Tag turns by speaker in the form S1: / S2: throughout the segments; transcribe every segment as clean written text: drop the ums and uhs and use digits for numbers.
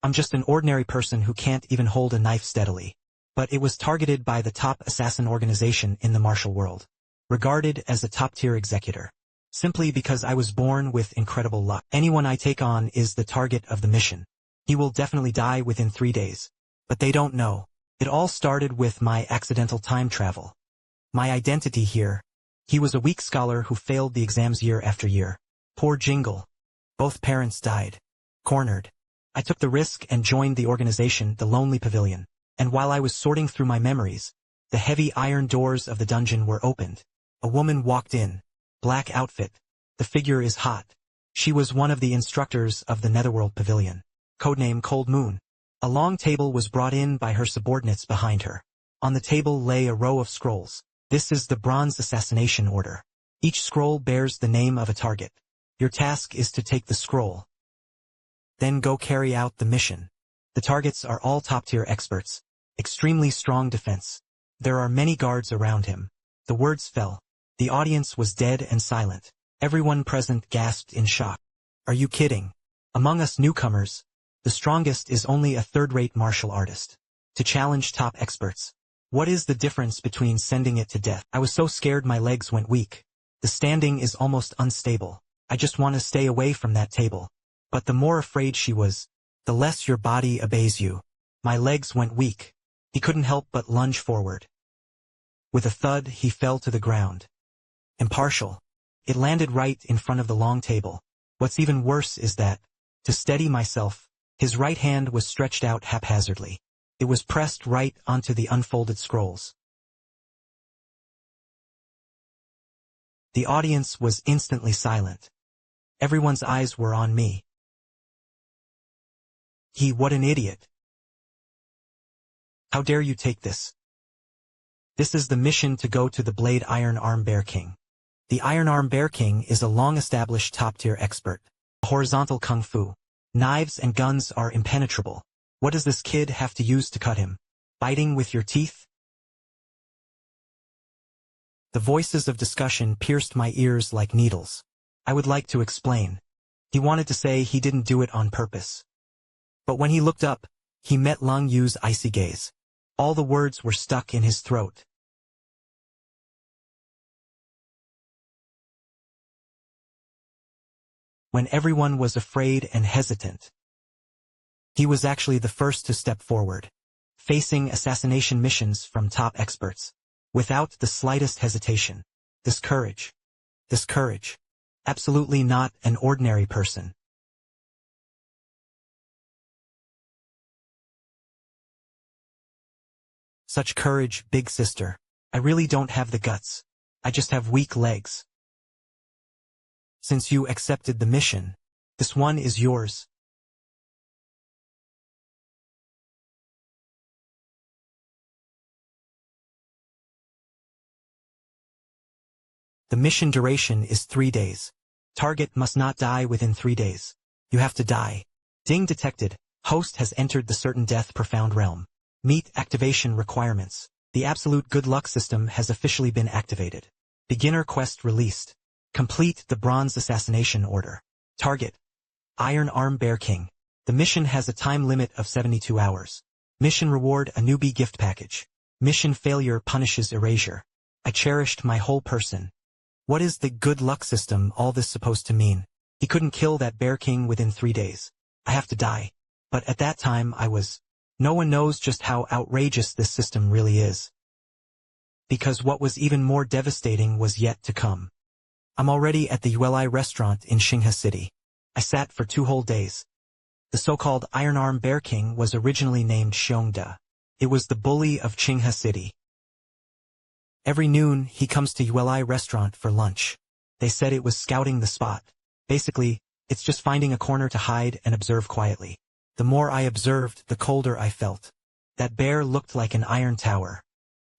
S1: I'm just an ordinary person who can't even hold a knife steadily. But it was targeted by the top assassin organization in the martial world, regarded as a top-tier executor. Simply because I was born with incredible luck. Anyone I take on is the target of the mission. He will definitely die within 3 days. But they don't know. It all started with my accidental time travel. My identity here. He was a weak scholar who failed the exams year after year. Poor Jingle. Both parents died. Cornered. I took the risk and joined the organization, the Lonely Pavilion. And while I was sorting through my memories, the heavy iron doors of the dungeon were opened. A woman walked in. Black outfit. The figure is hot. She was one of the instructors of the Netherworld Pavilion. Codename Cold Moon. A long table was brought in by her subordinates behind her. On the table lay a row of scrolls. This is the Bronze Assassination Order. Each scroll bears the name of a target. Your task is to take the scroll. Then go carry out the mission. The targets are all top-tier experts. Extremely strong defense. There are many guards around him. The words fell. The audience was dead and silent. Everyone present gasped in shock. Are you kidding? Among us newcomers, the strongest is only a third-rate martial artist. To challenge top experts. What is the difference between sending it to death? I was so scared my legs went weak. The standing is almost unstable. I just want to stay away from that table. But the more afraid she was, the less your body obeys you. My legs went weak. He couldn't help but lunge forward. With a thud, he fell to the ground. Impartial. It landed right in front of the long table. What's even worse is that, to steady myself, his right hand was stretched out haphazardly. It was pressed right onto the unfolded scrolls. The audience was instantly silent. Everyone's eyes were on me. What an idiot. How dare you take this? This is the mission to go to the Blade Iron Arm Bear King. The Iron Arm Bear King is a long-established top-tier expert. Horizontal kung fu. Knives and guns are impenetrable. What does this kid have to use to cut him? Biting with your teeth? The voices of discussion pierced my ears like needles. I would like to explain. He wanted to say he didn't do it on purpose. But when he looked up, he met Ling Yue's icy gaze. All the words were stuck in his throat. When everyone was afraid and hesitant, he was actually the first to step forward, facing assassination missions from top experts, without the slightest hesitation. This courage. Absolutely not an ordinary person. Such courage, big sister. I really don't have the guts. I just have weak legs. Since you accepted the mission, this one is yours. The mission duration is 3 days. Target must not die within 3 days. You have to die. Ding detected. Host has entered the certain death profound realm. Meet activation requirements. The absolute good luck system has officially been activated. Beginner quest released. Complete the Bronze Assassination Order. Target. Iron Arm Bear King. The mission has a time limit of 72 hours. Mission reward a newbie gift package. Mission failure punishes erasure. I cherished my whole person. What is the good luck system all this supposed to mean? He couldn't kill that Bear King within 3 days. I have to die. But at that time I was. No one knows just how outrageous this system really is. Because what was even more devastating was yet to come. I'm already at the Yueli restaurant in Xinghe City. I sat for 2 whole days. The so-called Iron Arm Bear King was originally named Xiongda. It was the bully of Xinghe City. Every noon, he comes to Yueli restaurant for lunch. They said it was scouting the spot. Basically, it's just finding a corner to hide and observe quietly. The more I observed, the colder I felt. That bear looked like an iron tower.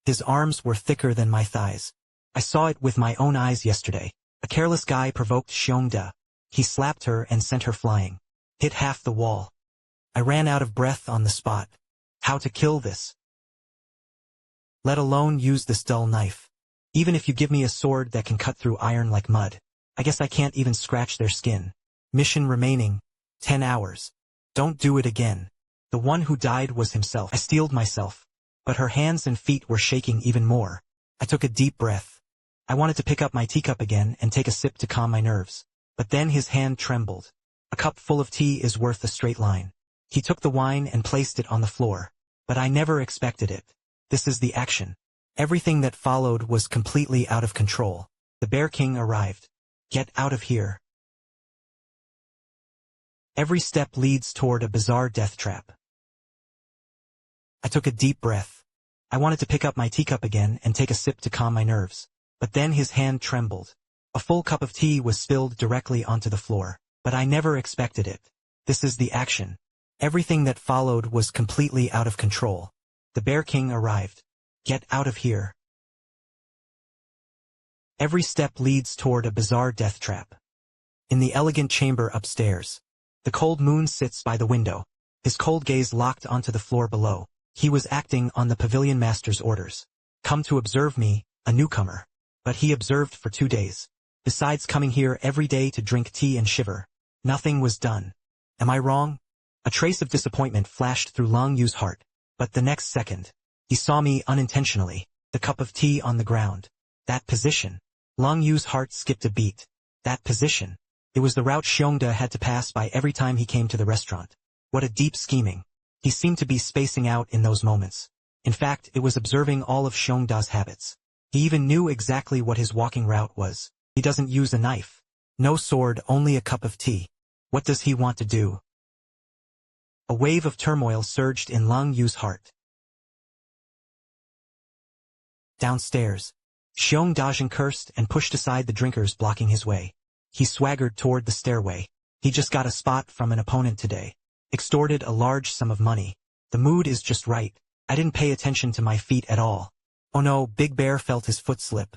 S1: His arms were thicker than my thighs. I saw it with my own eyes yesterday. A careless guy provoked Xiongda. He slapped her and sent her flying. Hit half the wall. I ran out of breath on the spot. How to kill this? Let alone use this dull knife. Even if you give me a sword that can cut through iron like mud, I guess I can't even scratch their skin. Mission remaining, 10 hours. Don't do it again. The one who died was himself. I steeled myself. But her hands and feet were shaking even more. I took a deep breath. I wanted to pick up my teacup again and take a sip to calm my nerves. But then his hand trembled. A cup full of tea is worth a straight line. He took the wine and placed it on the floor. But I never expected it. This is the action. Everything that followed was completely out of control. The Bear King arrived. Get out of here. Every step leads toward a bizarre death trap. I took a deep breath. I wanted to pick up my teacup again and take a sip to calm my nerves. But then his hand trembled. A full cup of tea was spilled directly onto the floor. But I never expected it. This is the action. Everything that followed was completely out of control. The Bear King arrived. Get out of here. Every step leads toward a bizarre death trap. In the elegant chamber upstairs, the cold moon sits by the window, his cold gaze locked onto the floor below. He was acting on the pavilion master's orders. Come to observe me, a newcomer. But he observed for 2 days. Besides coming here every day to drink tea and shiver, nothing was done. Am I wrong? A trace of disappointment flashed through Ling Yue's heart. But the next second, he saw me unintentionally, the cup of tea on the ground. That position. Ling Yue's heart skipped a beat. That position. It was the route Xiongda had to pass by every time he came to the restaurant. What a deep scheming. He seemed to be spacing out in those moments. In fact, it was observing all of Xiongda's habits. He even knew exactly what his walking route was. He doesn't use a knife. No sword, only a cup of tea. What does he want to do? A wave of turmoil surged in Ling Yue's heart. Downstairs, Xiongda cursed and pushed aside the drinkers blocking his way. He swaggered toward the stairway. He just got a spot from an opponent today. Extorted a large sum of money. The mood is just right. I didn't pay attention to my feet at all. Oh no, Big Bear felt his foot slip.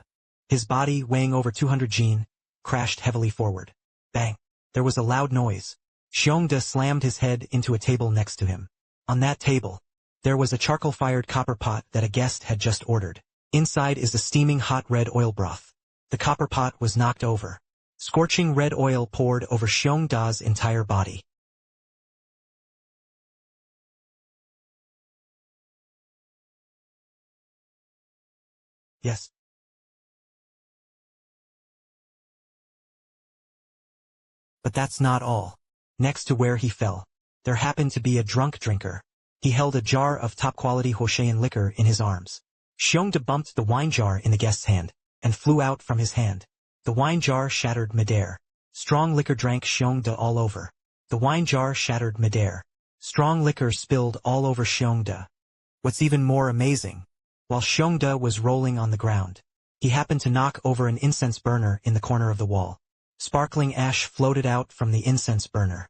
S1: His body, weighing over 200 jin, crashed heavily forward. Bang! There was a loud noise. Xiongda slammed his head into a table next to him. On that table, there was a charcoal-fired copper pot that a guest had just ordered. Inside is a steaming hot red oil broth. The copper pot was knocked over. Scorching red oil poured over Xiongda's entire body. Yes. But that's not all. Next to where he fell, there happened to be a drunk drinker. He held a jar of top-quality Hoshayan liquor in his arms. Xiongda bumped the wine jar in the guest's hand, and flew out from his hand. The wine jar shattered midair. Strong liquor drank Xiongda all over. The wine jar shattered midair. Strong liquor spilled all over Xiongda. What's even more amazing, while Xiongda was rolling on the ground, he happened to knock over an incense burner in the corner of the wall. Sparkling ash floated out from the incense burner.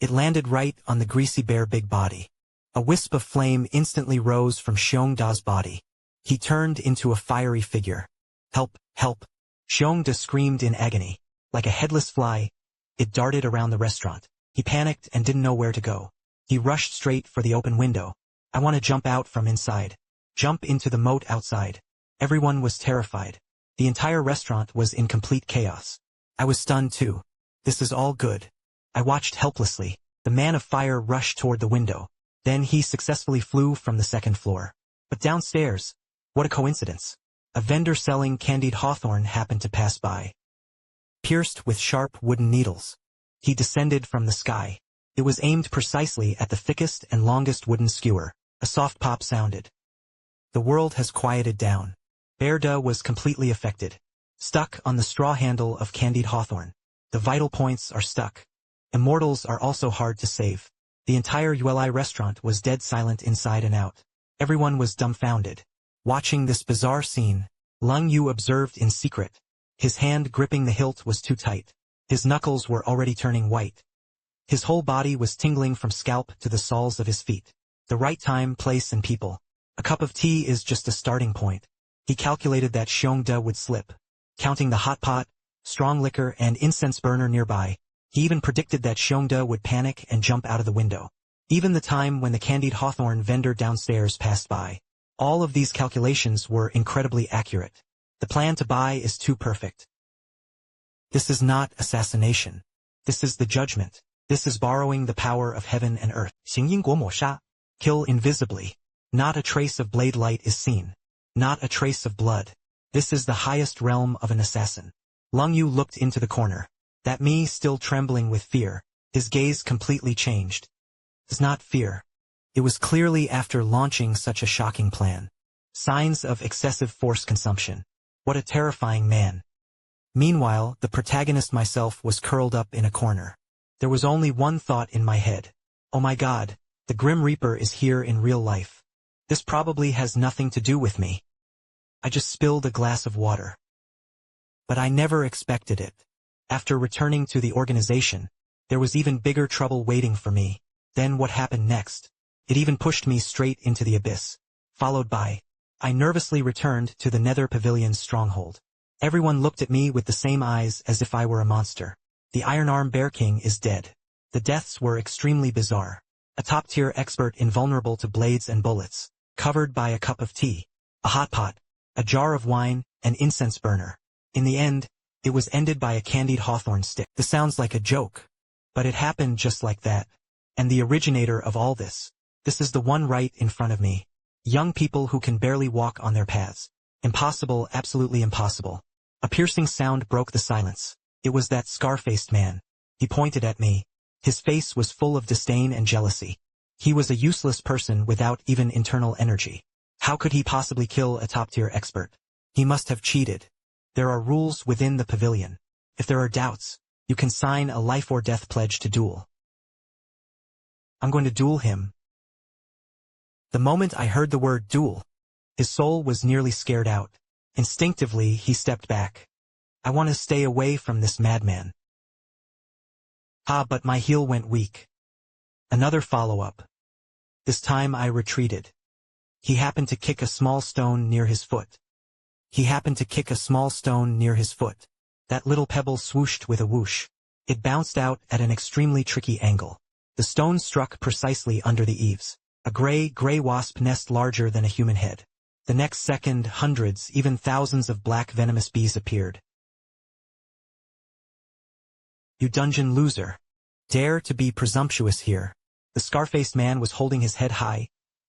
S1: It landed right on the greasy bear big body. A wisp of flame instantly rose from Xiongda's body. He turned into a fiery figure. Help, help! Xiongda screamed in agony. Like a headless fly, it darted around the restaurant. He panicked and didn't know where to go. He rushed straight for the open window. I want to jump out from inside. Jump into the moat outside. Everyone was terrified. The entire restaurant was in complete chaos. I was stunned too. This is all good. I watched helplessly. The man of fire rushed toward the window. Then he successfully flew from the second floor. But downstairs, what a coincidence. A vendor selling candied hawthorn happened to pass by. Pierced with sharp wooden needles, he descended from the sky. It was aimed precisely at the thickest and longest wooden skewer. A soft pop sounded. The world has quieted down. Bearda was completely affected. Stuck on the straw handle of candied hawthorn. The vital points are stuck. Immortals are also hard to save. The entire Yueli restaurant was dead silent inside and out. Everyone was dumbfounded. Watching this bizarre scene, Ling Yue observed in secret. His hand gripping the hilt was too tight. His knuckles were already turning white. His whole body was tingling from scalp to the soles of his feet. The right time, place and people. A cup of tea is just a starting point. He calculated that Xiongda would slip. Counting the hot pot, strong liquor and incense burner nearby, he even predicted that Xiongda would panic and jump out of the window. Even the time when the candied hawthorn vendor downstairs passed by. All of these calculations were incredibly accurate. The plan to buy is too perfect. This is not assassination. This is the judgment. This is borrowing the power of heaven and earth. 行因果抹杀. Kill invisibly. Not a trace of blade light is seen. Not a trace of blood. This is the highest realm of an assassin. Ling Yue looked into the corner. That me still trembling with fear. His gaze completely changed. It was not fear. It was clearly after launching such a shocking plan. Signs of excessive force consumption. What a terrifying man. Meanwhile, the protagonist myself was curled up in a corner. There was only one thought in my head. Oh my God, the Grim Reaper is here in real life. This probably has nothing to do with me. I just spilled a glass of water. But I never expected it. After returning to the organization, there was even bigger trouble waiting for me. Then what happened next? It even pushed me straight into the abyss. Followed by, I nervously returned to the Nether Pavilion's stronghold. Everyone looked at me with the same eyes as if I were a monster. The Iron Arm Bear King is dead. The deaths were extremely bizarre. A top-tier expert invulnerable to blades and bullets, covered by a cup of tea, a hot pot, a jar of wine, an incense burner. In the end, it was ended by a candied hawthorn stick. This sounds like a joke. But it happened just like that. And the originator of all this is the one right in front of me. Young people who can barely walk on their paths. Impossible, absolutely impossible. A piercing sound broke the silence. It was that scar-faced man. He pointed at me. His face was full of disdain and jealousy. He was a useless person without even internal energy. How could he possibly kill a top-tier expert? He must have cheated. There are rules within the pavilion. If there are doubts, you can sign a life-or-death pledge to duel. I'm going to duel him. The moment I heard the word duel, his soul was nearly scared out. Instinctively, he stepped back. I want to stay away from this madman. But my heel went weak. Another follow-up. This time I retreated. He happened to kick a small stone near his foot. That little pebble swooshed with a whoosh. It bounced out at an extremely tricky angle. The stone struck precisely under the eaves. A gray wasp nest larger than a human head. The next second, hundreds, even thousands of black venomous bees appeared. You dungeon loser. Dare to be presumptuous here. The scar-faced man was holding his head high,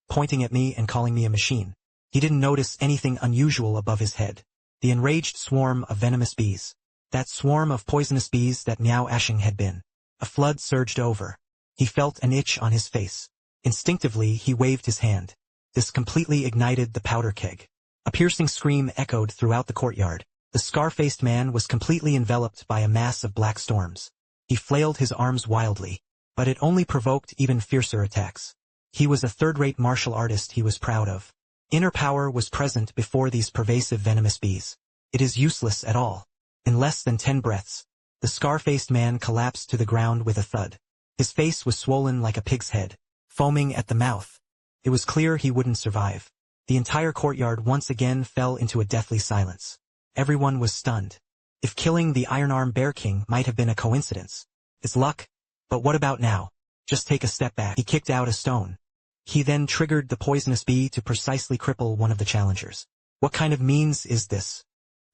S1: pointing at me and calling me a machine. He didn't notice anything unusual above his head. The enraged swarm of venomous bees. That swarm of poisonous bees that Miao Ashing had been. A flood surged over. He felt an itch on his face. Instinctively, he waved his hand. This completely ignited the powder keg. A piercing scream echoed throughout the courtyard. The scar-faced man was completely enveloped by a mass of black storms. He flailed his arms wildly, but it only provoked even fiercer attacks. He was a third-rate martial artist he was proud of. Inner power was present before these pervasive venomous bees. It is useless at all. In less than 10 breaths, the scar-faced man collapsed to the ground with a thud. His face was swollen like a pig's head, foaming at the mouth. It was clear he wouldn't survive. The entire courtyard once again fell into a deathly silence. Everyone was stunned. If killing the Iron Arm Bear King might have been a coincidence, it's luck. But what about now? Just take a step back. He kicked out a stone. He then triggered the poisonous bee to precisely cripple one of the challengers. What kind of means is this?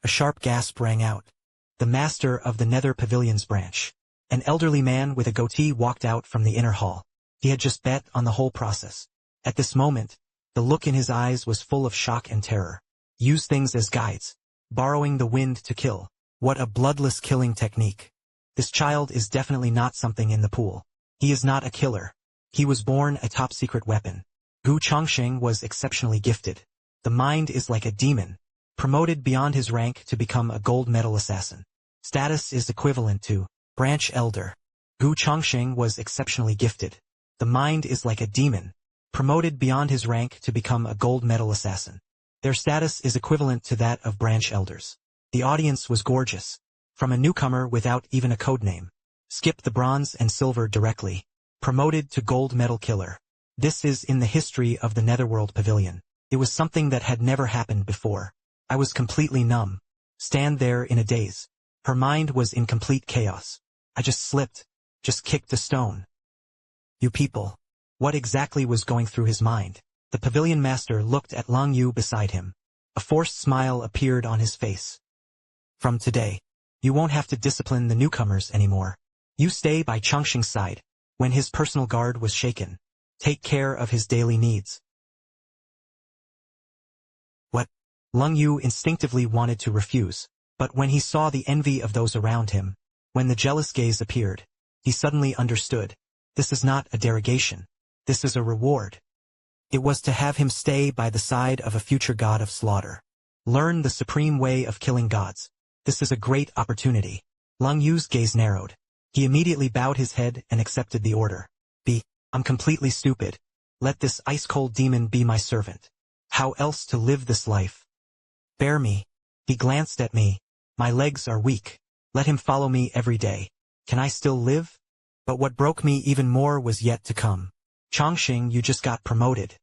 S1: A sharp gasp rang out. The master of the Nether Pavilion's branch. An elderly man with a goatee walked out from the inner hall. He had just bet on the whole process. At this moment, the look in his eyes was full of shock and terror. Use things as guides. Borrowing the wind to kill. What a bloodless killing technique. This child is definitely not something in the pool. He is not a killer. He was born a top-secret weapon. Gu Changsheng was exceptionally gifted. The mind is like a demon. Promoted beyond his rank to become a gold medal assassin. Status is equivalent to branch elder. Gu Changsheng was exceptionally gifted. The mind is like a demon. Promoted beyond his rank to become a gold medal assassin. Their status is equivalent to that of branch elders. The audience was gorgeous. From a newcomer without even a codename. Skipped the bronze and silver directly. Promoted to gold medal killer. This is in the history of the Netherworld Pavilion. It was something that had never happened before. I was completely numb. Stand there in a daze. Her mind was in complete chaos. I just slipped. Just kicked a stone. You people. What exactly was going through his mind? The pavilion master looked at Ling Yue beside him. A forced smile appeared on his face. From today, you won't have to discipline the newcomers anymore. You stay by Changsheng's side, when his personal guard was shaken. Take care of his daily needs. What? Ling Yue instinctively wanted to refuse, but when he saw the envy of those around him, when the jealous gaze appeared, he suddenly understood. This is not a derogation. This is a reward. It was to have him stay by the side of a future god of slaughter. Learn the supreme way of killing gods. This is a great opportunity. Ling Yue's gaze narrowed. He immediately bowed his head and accepted the order. I'm completely stupid. Let this ice-cold demon be my servant. How else to live this life? Bear me. He glanced at me. My legs are weak. Let him follow me every day. Can I still live? But what broke me even more was yet to come. Changsheng, you just got promoted.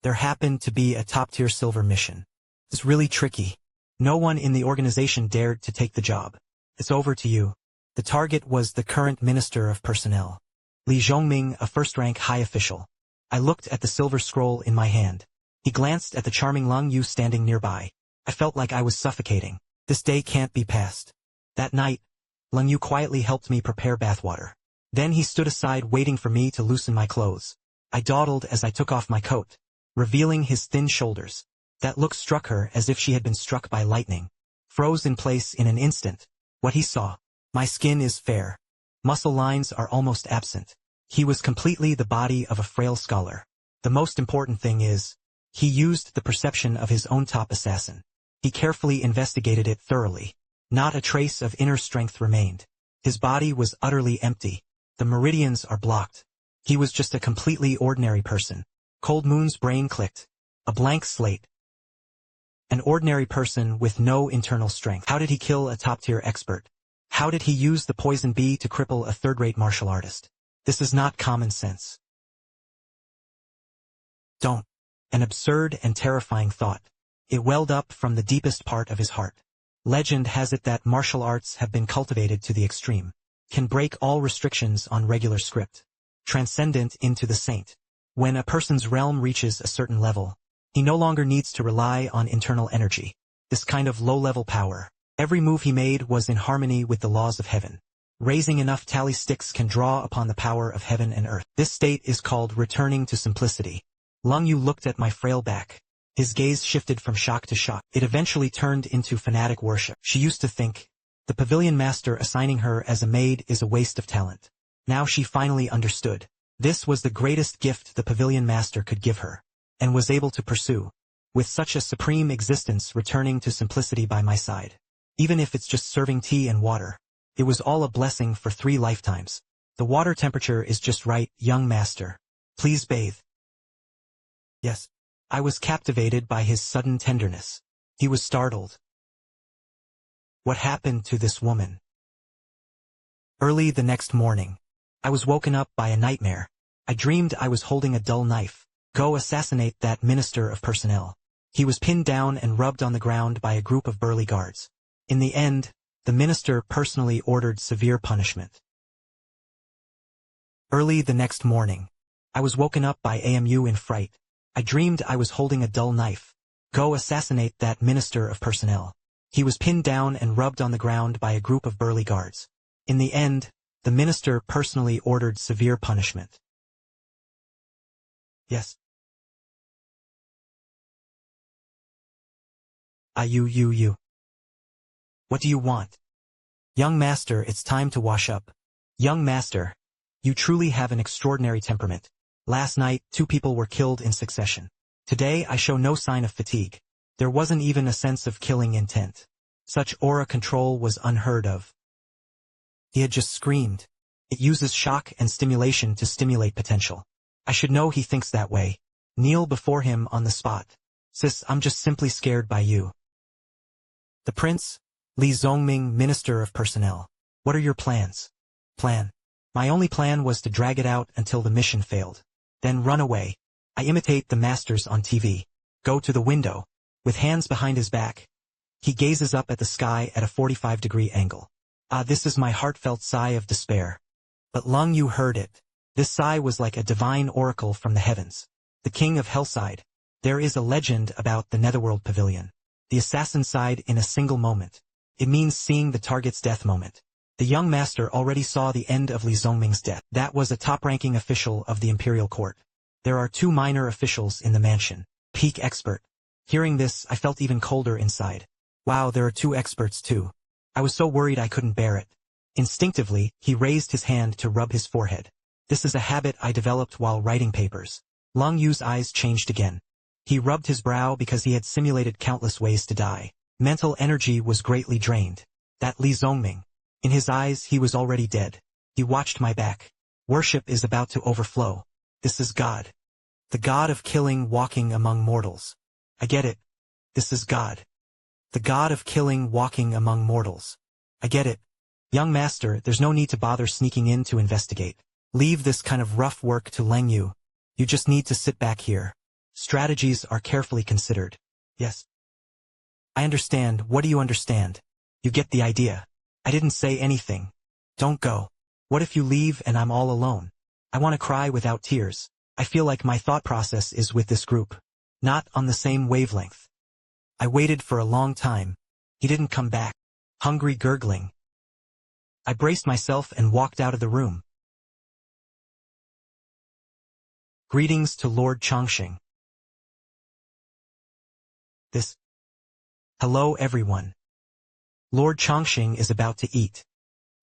S1: There happened to be a top-tier silver mission. It's really tricky. No one in the organization dared to take the job. It's over to you. The target was the current Minister of Personnel, Li Zhongming, a first-rank high official. I looked at the silver scroll in my hand. He glanced at the charming Ling Yue standing nearby. I felt like I was suffocating. This day can't be passed. That night, Ling Yue quietly helped me prepare bathwater. Then he stood aside waiting for me to loosen my clothes. I dawdled as I took off my coat, revealing his thin shoulders. That look struck her as if she had been struck by lightning. Froze in place in an instant. What he saw. My skin is fair. Muscle lines are almost absent. He was completely the body of a frail scholar. The most important thing is, he used the perception of his own top assassin. He carefully investigated it thoroughly. Not a trace of inner strength remained. His body was utterly empty. The meridians are blocked. He was just a completely ordinary person. Cold Moon's brain clicked. A blank slate. An ordinary person with no internal strength. How did he kill a top-tier expert? How did he use the poison bee to cripple a third-rate martial artist? This is not common sense. Don't. An absurd and terrifying thought. It welled up from the deepest part of his heart. Legend has it that martial arts have been cultivated to the extreme. Can break all restrictions on regular script. Transcendent into the saint. When a person's realm reaches a certain level, he no longer needs to rely on internal energy. This kind of low-level power. Every move he made was in harmony with the laws of heaven. Raising enough tally sticks can draw upon the power of heaven and earth. This state is called returning to simplicity. Ling Yue looked at my frail back. His gaze shifted from shock to shock. It eventually turned into fanatic worship. She used to think, the pavilion master assigning her as a maid is a waste of talent. Now she finally understood. This was the greatest gift the pavilion master could give her, and was able to pursue. With such a supreme existence returning to simplicity by my side. Even if it's just serving tea and water. It was all a blessing for 3 lifetimes. The water temperature is just right, young master. Please bathe. Yes. I was captivated by his sudden tenderness. He was startled. What happened to this woman? Early the next morning, I was woken up by a nightmare. I dreamed I was holding a dull knife. Go assassinate that Minister of Personnel. He was pinned down and rubbed on the ground by a group of burly guards. In the end, the minister personally ordered severe punishment. Early the next morning, I was woken up by AMU in fright. I dreamed I was holding a dull knife. Go assassinate that Minister of Personnel. He was pinned down and rubbed on the ground by a group of burly guards. In the end, the minister personally ordered severe punishment. Yes. You. What do you want? Young master, it's time to wash up. Young master, you truly have an extraordinary temperament. Last night, 2 people were killed in succession. Today I show no sign of fatigue. There wasn't even a sense of killing intent. Such aura control was unheard of. He had just screamed. It uses shock and stimulation to stimulate potential. I should know he thinks that way. Kneel before him on the spot. Sis, I'm just simply scared by you. The prince, Li Zhongming, Minister of Personnel. What are your plans? Plan. My only plan was to drag it out until the mission failed. Then run away. I imitate the masters on TV. Go to the window. With hands behind his back. He gazes up at the sky at a 45-degree angle. This is my heartfelt sigh of despair. But Ling Yue heard it. This sigh was like a divine oracle from the heavens. The king of Hellside. There is a legend about the Netherworld Pavilion. The assassin sighed in a single moment. It means seeing the target's death moment. The young master already saw the end of Li Zongming's death. That was a top-ranking official of the imperial court. There are 2 minor officials in the mansion. Peak expert. Hearing this, I felt even colder inside. Wow, there are 2 experts too. I was so worried I couldn't bear it. Instinctively, he raised his hand to rub his forehead. This is a habit I developed while writing papers. Ling Yue's eyes changed again. He rubbed his brow because he had simulated countless ways to die. Mental energy was greatly drained. That Li Zongming. In his eyes, he was already dead. He watched my back. Worship is about to overflow. This is God. The God of killing walking among mortals. I get it. This is God. The God of killing walking among mortals. I get it. Young master, there's no need to bother sneaking in to investigate. Leave this kind of rough work to Ling Yue. You just need to sit back here. Strategies are carefully considered. Yes. I understand. What do you understand? You get the idea. I didn't say anything. Don't go. What if you leave and I'm all alone? I want to cry without tears. I feel like my thought process is with this group. Not on the same wavelength. I waited for a long time. He didn't come back. Hungry gurgling. I braced myself and walked out of the room. Greetings to Lord Changsheng. Hello everyone. Lord Changsheng is about to eat.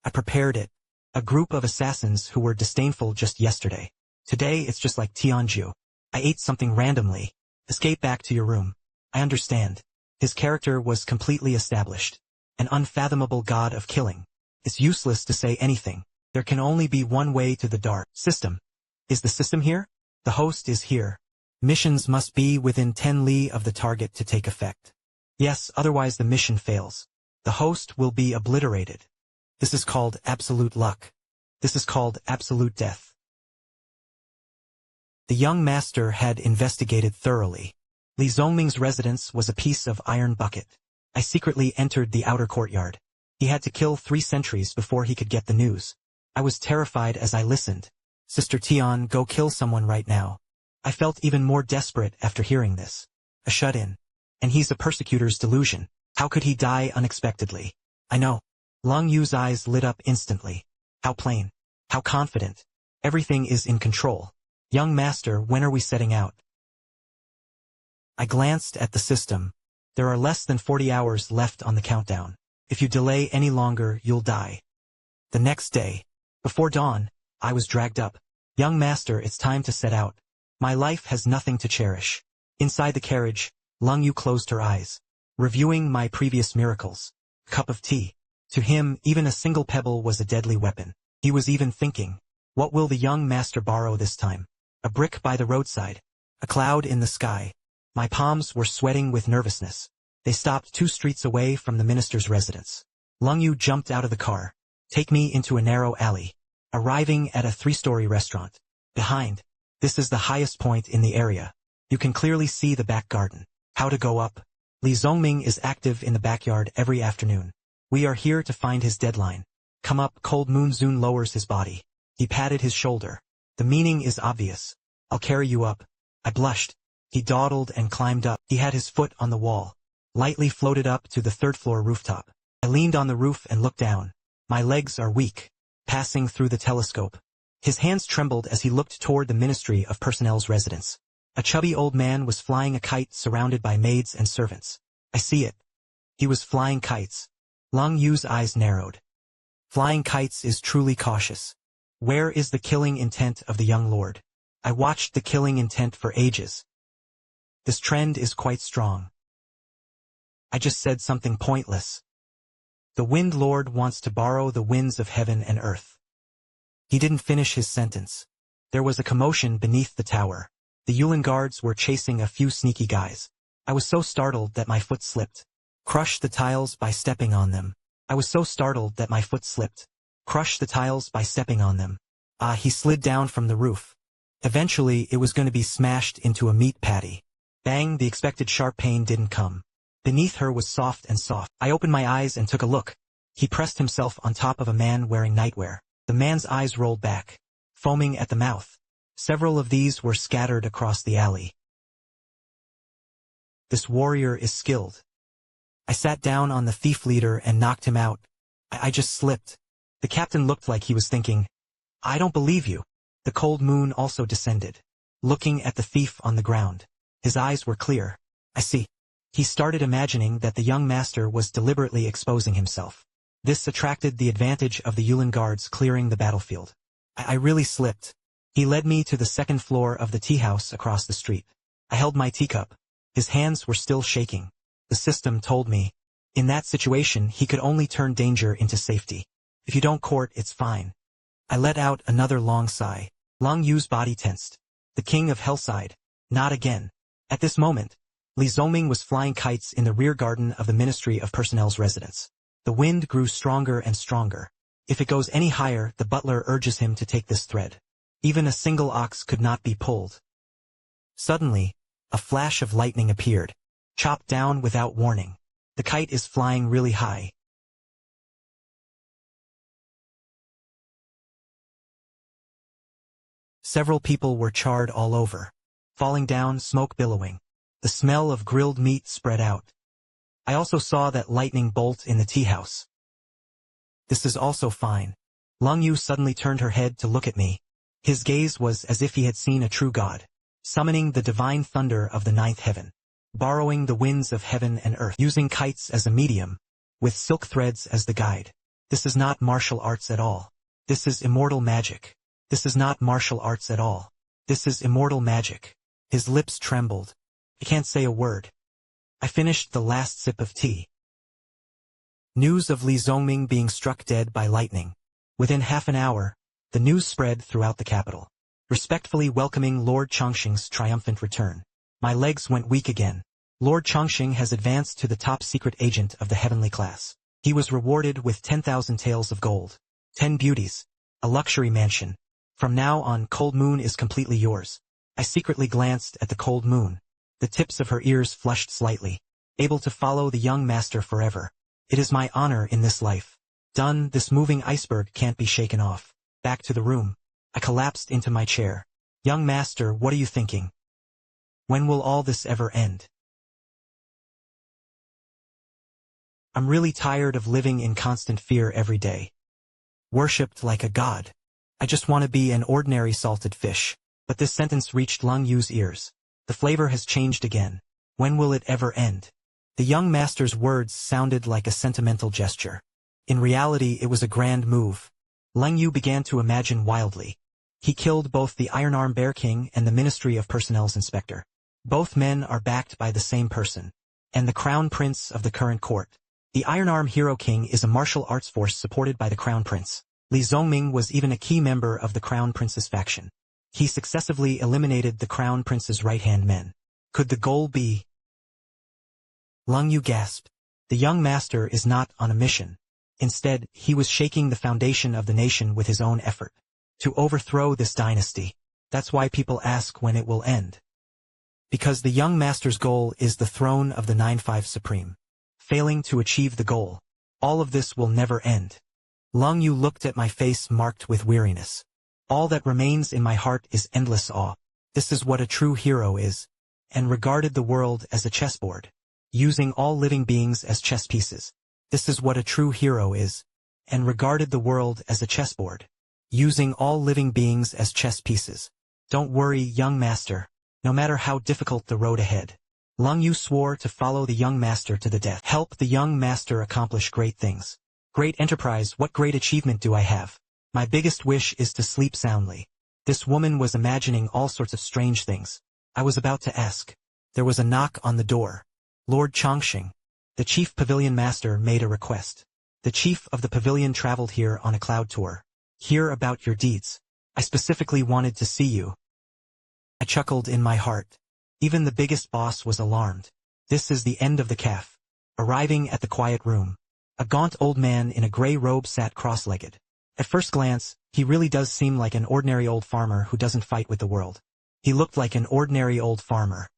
S1: I prepared it. A group of assassins who were disdainful just yesterday. Today it's just like Tianju. I ate something randomly. Escape back to your room. I understand. His character was completely established. An unfathomable god of killing. It's useless to say anything. There can only be one way to the dark system. Is the system here? The host is here. Missions must be within 10 li of the target to take effect. Yes, otherwise the mission fails. The host will be obliterated. This is called absolute luck. This is called absolute death. The young master had investigated thoroughly. Li Zongming's residence was a piece of iron bucket. I secretly entered the outer courtyard. He had to kill 3 sentries before he could get the news. I was terrified as I listened. Sister Tian, go kill someone right now. I felt even more desperate after hearing this. A shut-in. And he's a persecutor's delusion. How could he die unexpectedly? I know. Ling Yue's eyes lit up instantly. How plain. How confident. Everything is in control. Young master, when are we setting out? I glanced at the system. There are less than 40 hours left on the countdown. If you delay any longer, you'll die. The next day, before dawn, I was dragged up. Young master, it's time to set out. My life has nothing to cherish. Inside the carriage, Ling Yue closed her eyes. Reviewing my previous miracles. Cup of tea. To him, even a single pebble was a deadly weapon. He was even thinking, what will the young master borrow this time? A brick by the roadside. A cloud in the sky. My palms were sweating with nervousness. They stopped 2 streets away from the minister's residence. Ling Yue jumped out of the car. Take me into a narrow alley. Arriving at a 3-story restaurant. Behind. This is the highest point in the area. You can clearly see the back garden. How to go up? Li Zongming is active in the backyard every afternoon. We are here to find his deadline. Come up. Cold Moon Zun lowers his body. He patted his shoulder. The meaning is obvious. I'll carry you up. I blushed. He dawdled and climbed up. He had his foot on the wall. Lightly floated up to the 3rd-floor rooftop. I leaned on the roof and looked down. My legs are weak. Passing through the telescope. His hands trembled as he looked toward the Ministry of Personnel's residence. A chubby old man was flying a kite surrounded by maids and servants. I see it. He was flying kites. Ling Yue's eyes narrowed. Flying kites is truly cautious. Where is the killing intent of the young lord? I watched the killing intent for ages. This trend is quite strong. I just said something pointless. The Wind Lord wants to borrow the winds of heaven and earth. He didn't finish his sentence. There was a commotion beneath the tower. The Yulin guards were chasing a few sneaky guys. I was so startled that my foot slipped. Crush the tiles by stepping on them. I was so startled that my foot slipped. Crush the tiles by stepping on them. He slid down from the roof. Eventually, it was going to be smashed into a meat patty. Bang, the expected sharp pain didn't come. Beneath her was soft and soft. I opened my eyes and took a look. He pressed himself on top of a man wearing nightwear. The man's eyes rolled back, foaming at the mouth. Several of these were scattered across the alley. This warrior is skilled. I sat down on the thief leader and knocked him out. I just slipped. The captain looked like he was thinking, I don't believe you. The cold moon also descended, looking at the thief on the ground. His eyes were clear. I see. He started imagining that the young master was deliberately exposing himself. This attracted the advantage of the Yulin guards clearing the battlefield. I really slipped. He led me to the second floor of the tea house across the street. I held my teacup. His hands were still shaking. The system told me, in that situation he could only turn danger into safety. If you don't court, it's fine. I let out another long sigh. Ling Yue's body tensed. The king of Hellside. Not again. At this moment, Li Zongming was flying kites in the rear garden of the Ministry of Personnel's residence. The wind grew stronger and stronger. If it goes any higher, the butler urges him to take this thread. Even a single ox could not be pulled. Suddenly, a flash of lightning appeared, chopped down without warning. The kite is flying really high. Several people were charred all over, falling down, smoke billowing. The smell of grilled meat spread out. I also saw that lightning bolt in the tea house. This is also fine. Ling Yue suddenly turned her head to look at me. His gaze was as if he had seen a true god, summoning the divine thunder of the ninth heaven, borrowing the winds of heaven and earth, using kites as a medium, with silk threads as the guide. This is not martial arts at all. This is immortal magic. This is not martial arts at all. This is immortal magic. His lips trembled. I can't say a word. I finished the last sip of tea. News of Li Zongming being struck dead by lightning. Within half an hour, the news spread throughout the capital, respectfully welcoming Lord Changsheng's triumphant return. My legs went weak again. Lord Changsheng has advanced to the top secret agent of the heavenly class. He was rewarded with 10,000 taels of gold, 10 beauties, a luxury mansion. From now on, Cold Moon is completely yours. I secretly glanced at the Cold Moon. The tips of her ears flushed slightly, able to follow the young master forever. It is my honor in this life. Done, this moving iceberg can't be shaken off. Back to the room. I collapsed into my chair. Young master, what are you thinking? When will all this ever end? I'm really tired of living in constant fear every day. Worshipped like a god. I just want to be an ordinary salted fish. But this sentence reached Ling Yue's ears. The flavor has changed again. When will it ever end? The young master's words sounded like a sentimental gesture. In reality, it was a grand move. Ling Yue began to imagine wildly. He killed both the Iron Arm Bear King and the Ministry of Personnel's inspector. Both men are backed by the same person, and the Crown Prince of the current court. The Iron Arm Hero King is a martial arts force supported by the Crown Prince. Li Zongming was even a key member of the Crown Prince's faction. He successively eliminated the Crown Prince's right-hand men. Could the goal be? Ling Yue gasped. The young master is not on a mission. Instead, he was shaking the foundation of the nation with his own effort. To overthrow this dynasty. That's why people ask when it will end. Because the young master's goal is the throne of the 9-5 Supreme. Failing to achieve the goal, all of this will never end. Ling Yue looked at my face marked with weariness. All that remains in my heart is endless awe. This is what a true hero is. And regarded the world as a chessboard, using all living beings as chess pieces. This is what a true hero is. And regarded the world as a chessboard, using all living beings as chess pieces. Don't worry, young master. No matter how difficult the road ahead. Ling Yue swore to follow the young master to the death. Help the young master accomplish great things. Great enterprise, what great achievement do I have? My biggest wish is to sleep soundly. This woman was imagining all sorts of strange things. I was about to ask. There was a knock on the door. Lord Changsheng, the chief pavilion master, made a request. The chief of the pavilion traveled here on a cloud tour. Hear about your deeds. I specifically wanted to see you. I chuckled in my heart. Even the biggest boss was alarmed. This is the end of the calf. Arriving at the quiet room. A gaunt old man in a gray robe sat cross-legged. At first glance, he really does seem like an ordinary old farmer who doesn't fight with the world. He looked like an ordinary old farmer.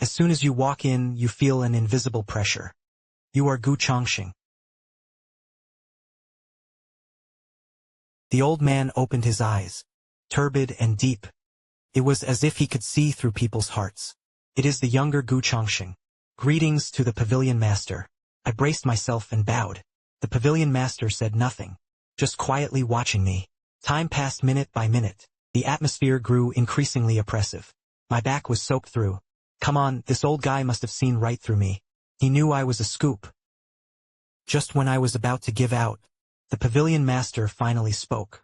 S1: As soon as you walk in, you feel an invisible pressure. You are Gu Changsheng. The old man opened his eyes, turbid and deep. It was as if he could see through people's hearts. It is the younger Gu Changsheng. Greetings to the pavilion master. I braced myself and bowed. The pavilion master said nothing. just quietly watching me. Time passed minute by minute. The atmosphere grew increasingly oppressive. My back was soaked through. Come on, this old guy must have seen right through me. He knew I was a scoop. Just when I was about to give out, the pavilion master finally spoke.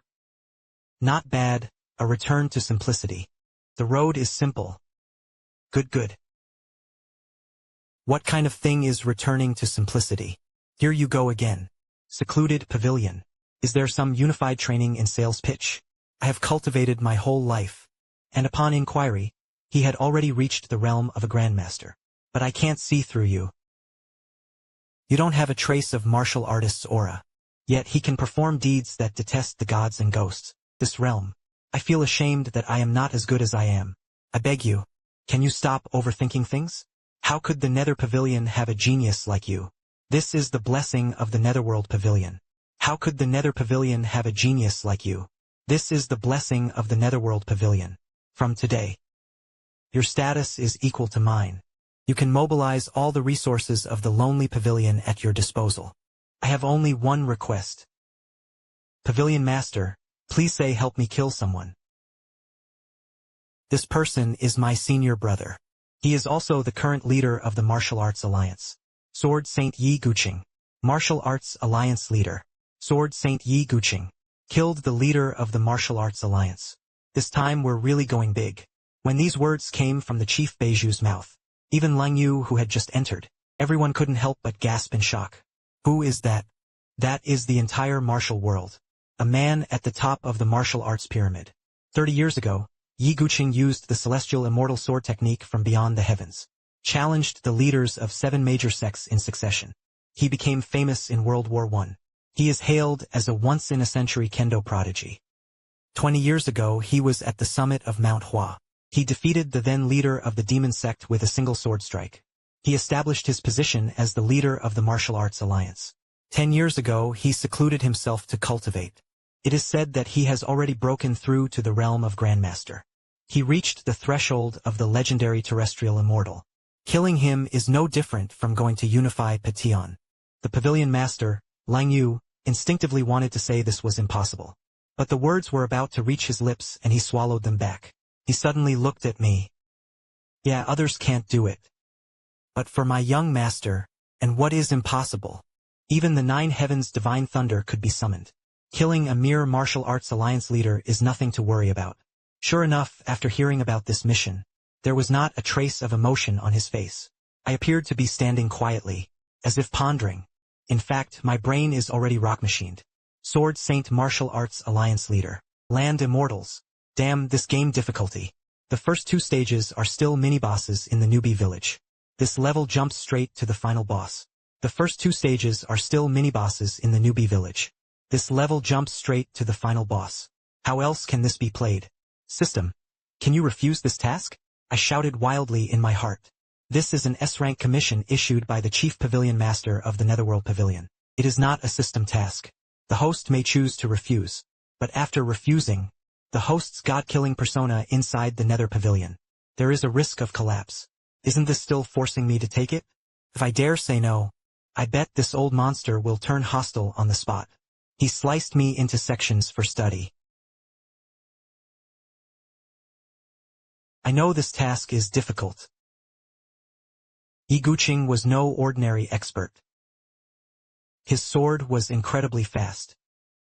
S1: Not bad, a return to simplicity. The road is simple. Good. What kind of thing is returning to simplicity? Here you go again. Secluded pavilion. Is there some unified training in sales pitch? I have cultivated my whole life. And upon inquiry, he had already reached the realm of a grandmaster. But I can't see through you. You don't have a trace of martial artist's aura. Yet he can perform deeds that detest the gods and ghosts. This realm. I feel ashamed that I am not as good as I am. I beg you. Can you stop overthinking things? How could the Nether Pavilion have a genius like you? This is the blessing of the Netherworld Pavilion. How could the Nether Pavilion have a genius like you? This is the blessing of the Netherworld Pavilion. From today, your status is equal to mine. You can mobilize all the resources of the Lonely Pavilion at your disposal. I have only one request. Pavilion Master, please say help me kill someone. This person is my senior brother. He is also the current leader of the Martial Arts Alliance. Sword Saint Yi Guqing. Martial Arts Alliance leader. Sword Saint Yi Guqing. Killed the leader of the Martial Arts Alliance. This time we're really going big. When these words came from the Chief Beiju's mouth, even Ling Yue, who had just entered, everyone couldn't help but gasp in shock. Who is that? That is the entire martial world. A man at the top of the martial arts pyramid. 30 years ago, Yi Guqing used the celestial immortal sword technique from beyond the heavens. Challenged the leaders of 7 major sects in succession. He became famous in World War I. He is hailed as a once-in-a-century kendo prodigy. 20 years ago he was at the summit of Mount Hua. He defeated the then leader of the demon sect with a single sword strike. He established his position as the leader of the Martial Arts Alliance. 10 years ago he secluded himself to cultivate. It is said that he has already broken through to the realm of Grandmaster. He reached the threshold of the legendary terrestrial immortal. Killing him is no different from going to unify Pation. The Pavilion Master, Ling Yue, instinctively wanted to say this was impossible. But the words were about to reach his lips and he swallowed them back. He suddenly looked at me. Yeah, others can't do it. But for my young master, and what is impossible? Even the 9 heavens' divine thunder could be summoned. Killing a mere martial arts alliance leader is nothing to worry about. Sure enough, after hearing about this mission, there was not a trace of emotion on his face. I appeared to be standing quietly, as if pondering. In fact, my brain is already rock-machined. Sword Saint Martial Arts Alliance leader. Land Immortals. Damn, this game difficulty. The first 2 stages are still mini-bosses in the newbie village. This level jumps straight to the final boss. The first 2 stages are still mini-bosses in the newbie village. This level jumps straight to the final boss. How else can this be played? System. Can you refuse this task? I shouted wildly in my heart. This is an S-rank commission issued by the Chief Pavilion Master of the Netherworld Pavilion. It is not a system task. The host may choose to refuse. But after refusing, the host's god-killing persona inside the Nether Pavilion, there is a risk of collapse. Isn't this still forcing me to take it? If I dare say no, I bet this old monster will turn hostile on the spot. He sliced me into sections for study. I know this task is difficult. Yi Guqing was no ordinary expert. His sword was incredibly fast.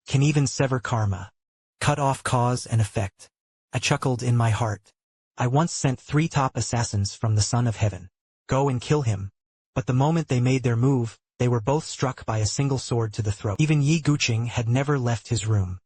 S1: Can even sever karma. Cut off cause and effect. I chuckled in my heart. I once sent 3 top assassins from the Son of Heaven. Go and kill him. But the moment they made their move, they were both struck by a single sword to the throat. Even Yi Guqing had never left his room.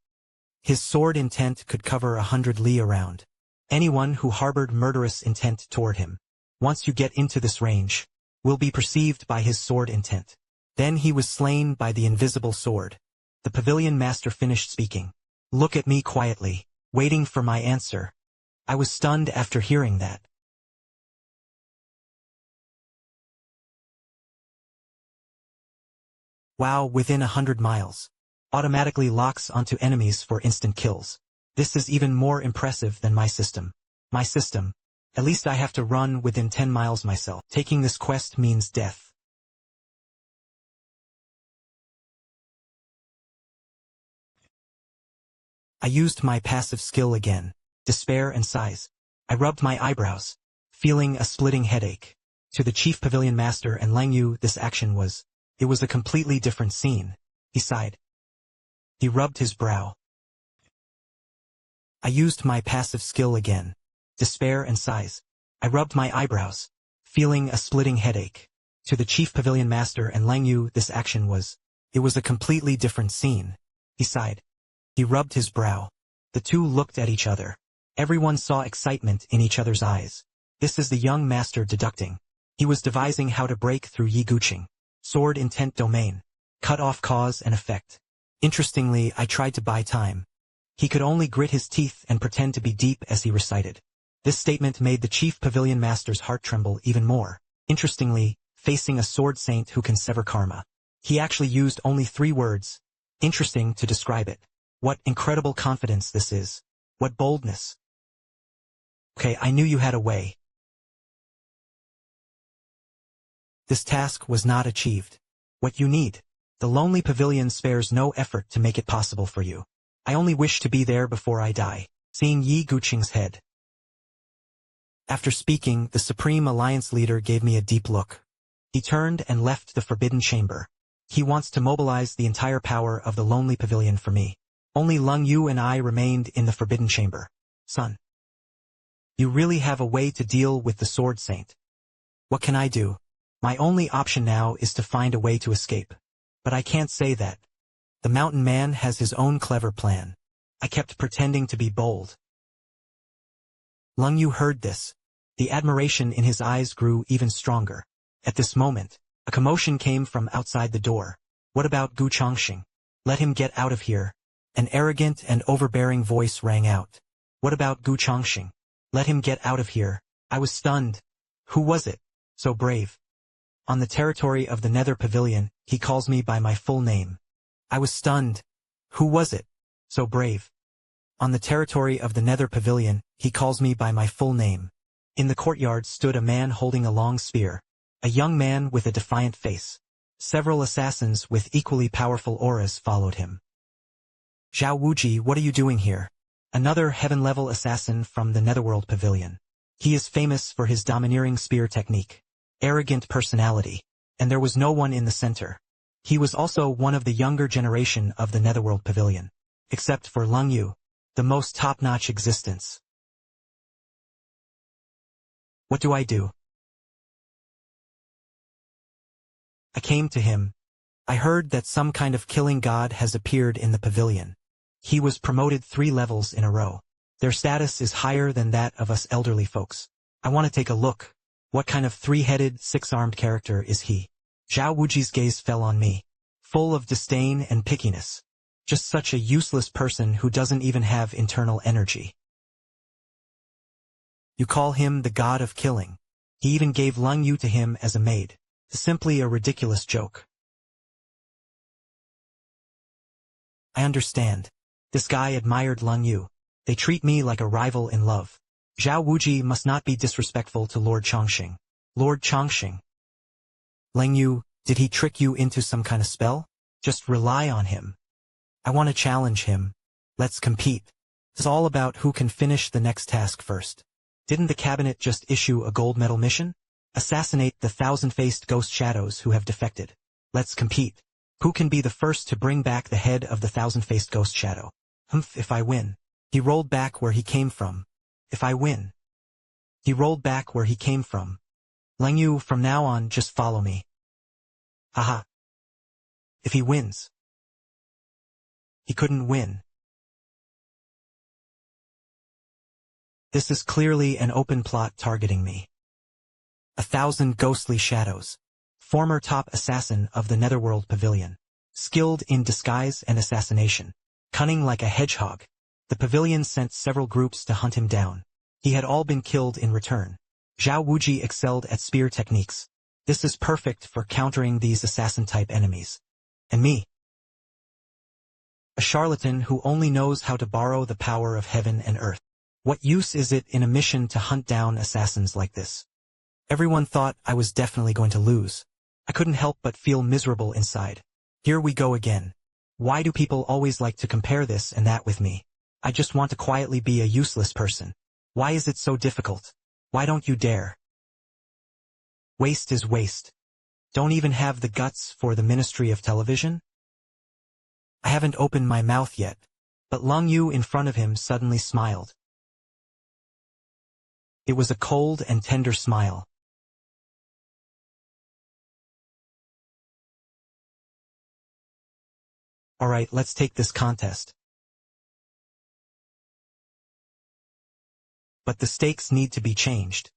S1: His sword intent could cover 100 li around. Anyone who harbored murderous intent toward him, once you get into this range, will be perceived by his sword intent. Then he was slain by the invisible sword. The Pavilion Master finished speaking. Look at me quietly, waiting for my answer. I was stunned after hearing that. Wow, within 100 miles. Automatically locks onto enemies for instant kills. This is even more impressive than my system. My system. At least I have to run within 10 miles myself. Taking this quest means death. I used my passive skill again. Despair and sighs. I rubbed my eyebrows, feeling a splitting headache. To the chief pavilion master and Ling Yue this action was, it was a completely different scene. He sighed. He rubbed his brow. I used my passive skill again. Despair and sighs. I rubbed my eyebrows, feeling a splitting headache. To the chief pavilion master and Ling Yue this action was, it was a completely different scene. He sighed. He rubbed his brow. The two looked at each other. Everyone saw excitement in each other's eyes. This is the young master deducting. He was devising how to break through Yi Guqing. Sword intent domain. Cut off cause and effect. Interestingly, I tried to buy time. He could only grit his teeth and pretend to be deep as he recited. This statement made the chief pavilion master's heart tremble even more. Interestingly, facing a sword saint who can sever karma. He actually used only 3 words. Interesting to describe it. What incredible confidence this is. What boldness. Okay, I knew you had a way. This task was not achieved. What you need. The lonely pavilion spares no effort to make it possible for you. I only wish to be there before I die. Seeing Yi Guqing's head. After speaking, the Supreme Alliance leader gave me a deep look. He turned and left the forbidden chamber. He wants to mobilize the entire power of the lonely pavilion for me. Only Ling Yue and I remained in the forbidden chamber. Son. You really have a way to deal with the sword saint. What can I do? My only option now is to find a way to escape. But I can't say that. The mountain man has his own clever plan. I kept pretending to be bold. Ling Yue heard this. The admiration in his eyes grew even stronger. At this moment, a commotion came from outside the door. What about Gu Changsheng? Let him get out of here. An arrogant and overbearing voice rang out. What about Gu Changsheng? Let him get out of here. I was stunned. Who was it? So brave. On the territory of the Nether Pavilion, he calls me by my full name. I was stunned. Who was it? So brave. On the territory of the Nether Pavilion, he calls me by my full name. In the courtyard stood a man holding a long spear. A young man with a defiant face. Several assassins with equally powerful auras followed him. Zhao Wuji, what are you doing here? Another heaven-level assassin from the Netherworld Pavilion. He is famous for his domineering spear technique. Arrogant personality. And there was no one in the center. He was also one of the younger generation of the Netherworld Pavilion. Except for Ling Yue. The most top-notch existence. What do I do? I came to him. I heard that some kind of killing god has appeared in the pavilion. He was promoted 3 levels in a row. Their status is higher than that of us elderly folks. I want to take a look. What kind of 3-headed, 6-armed character is he? Zhao Wuji's gaze fell on me. Full of disdain and pickiness. Just such a useless person who doesn't even have internal energy. You call him the god of killing. He even gave Ling Yue to him as a maid. Simply a ridiculous joke. I understand. This guy admired Ling Yue. They treat me like a rival in love. Zhao Wuji must not be disrespectful to Lord Changsheng. Lord Changsheng. Ling Yue, did he trick you into some kind of spell? Just rely on him. I want to challenge him. Let's compete. It's all about who can finish the next task first. Didn't the cabinet just issue a gold medal mission? Assassinate the 1,000-faced ghost shadows who have defected. Let's compete. Who can be the first to bring back the head of the 1,000-faced ghost shadow? If I win. He rolled back where he came from. If I win. He rolled back where he came from. Ling Yue, from now on, just follow me. Haha. If he wins. He couldn't win. This is clearly an open plot targeting me. 1,000 ghostly shadows. Former top assassin of the Netherworld Pavilion. Skilled in disguise and assassination. Cunning like a hedgehog. The pavilion sent several groups to hunt him down. He had all been killed in return. Zhao Wuji excelled at spear techniques. This is perfect for countering these assassin-type enemies. And me. A charlatan who only knows how to borrow the power of heaven and earth. What use is it in a mission to hunt down assassins like this? Everyone thought I was definitely going to lose. I couldn't help but feel miserable inside. Here we go again. Why do people always like to compare this and that with me? I just want to quietly be a useless person. Why is it so difficult? Why don't you dare? Waste is waste. Don't even have the guts for the Ministry of Television? I haven't opened my mouth yet, but Ling Yue in front of him suddenly smiled. It was a cold and tender smile. Alright, let's take this contest. But the stakes need to be changed.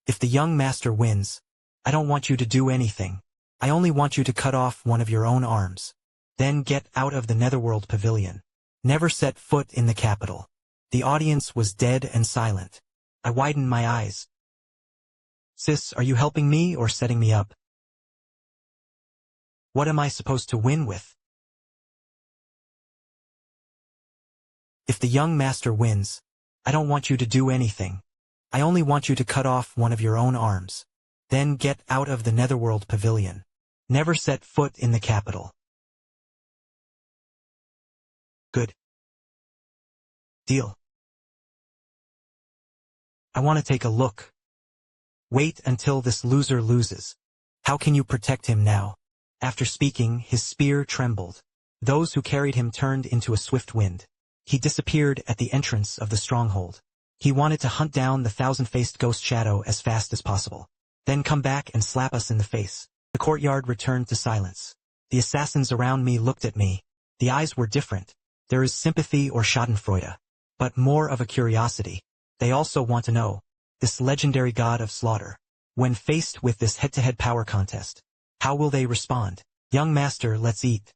S1: If the young master wins, I don't want you to do anything. I only want you to cut off one of your own arms. Then get out of the Netherworld Pavilion. Never set foot in the capital. The audience was dead and silent. I widened my eyes. Sis, are you helping me or setting me up? What am I supposed to win with? If the young master wins, I don't want you to do anything. I only want you to cut off one of your own arms. Then get out of the Netherworld Pavilion. Never set foot in the capital. Good. Deal. I want to take a look. Wait until this loser loses. How can you protect him now? After speaking, his spear trembled. Those who carried him turned into a swift wind. He disappeared at the entrance of the stronghold. He wanted to hunt down the thousand-faced ghost shadow as fast as possible. Then come back and slap us in the face. The courtyard returned to silence. The assassins around me looked at me. The eyes were different. There is sympathy or schadenfreude, but more of a curiosity. They also want to know, this legendary god of slaughter, when faced with this head-to-head power contest, how will they respond? Young master, let's eat.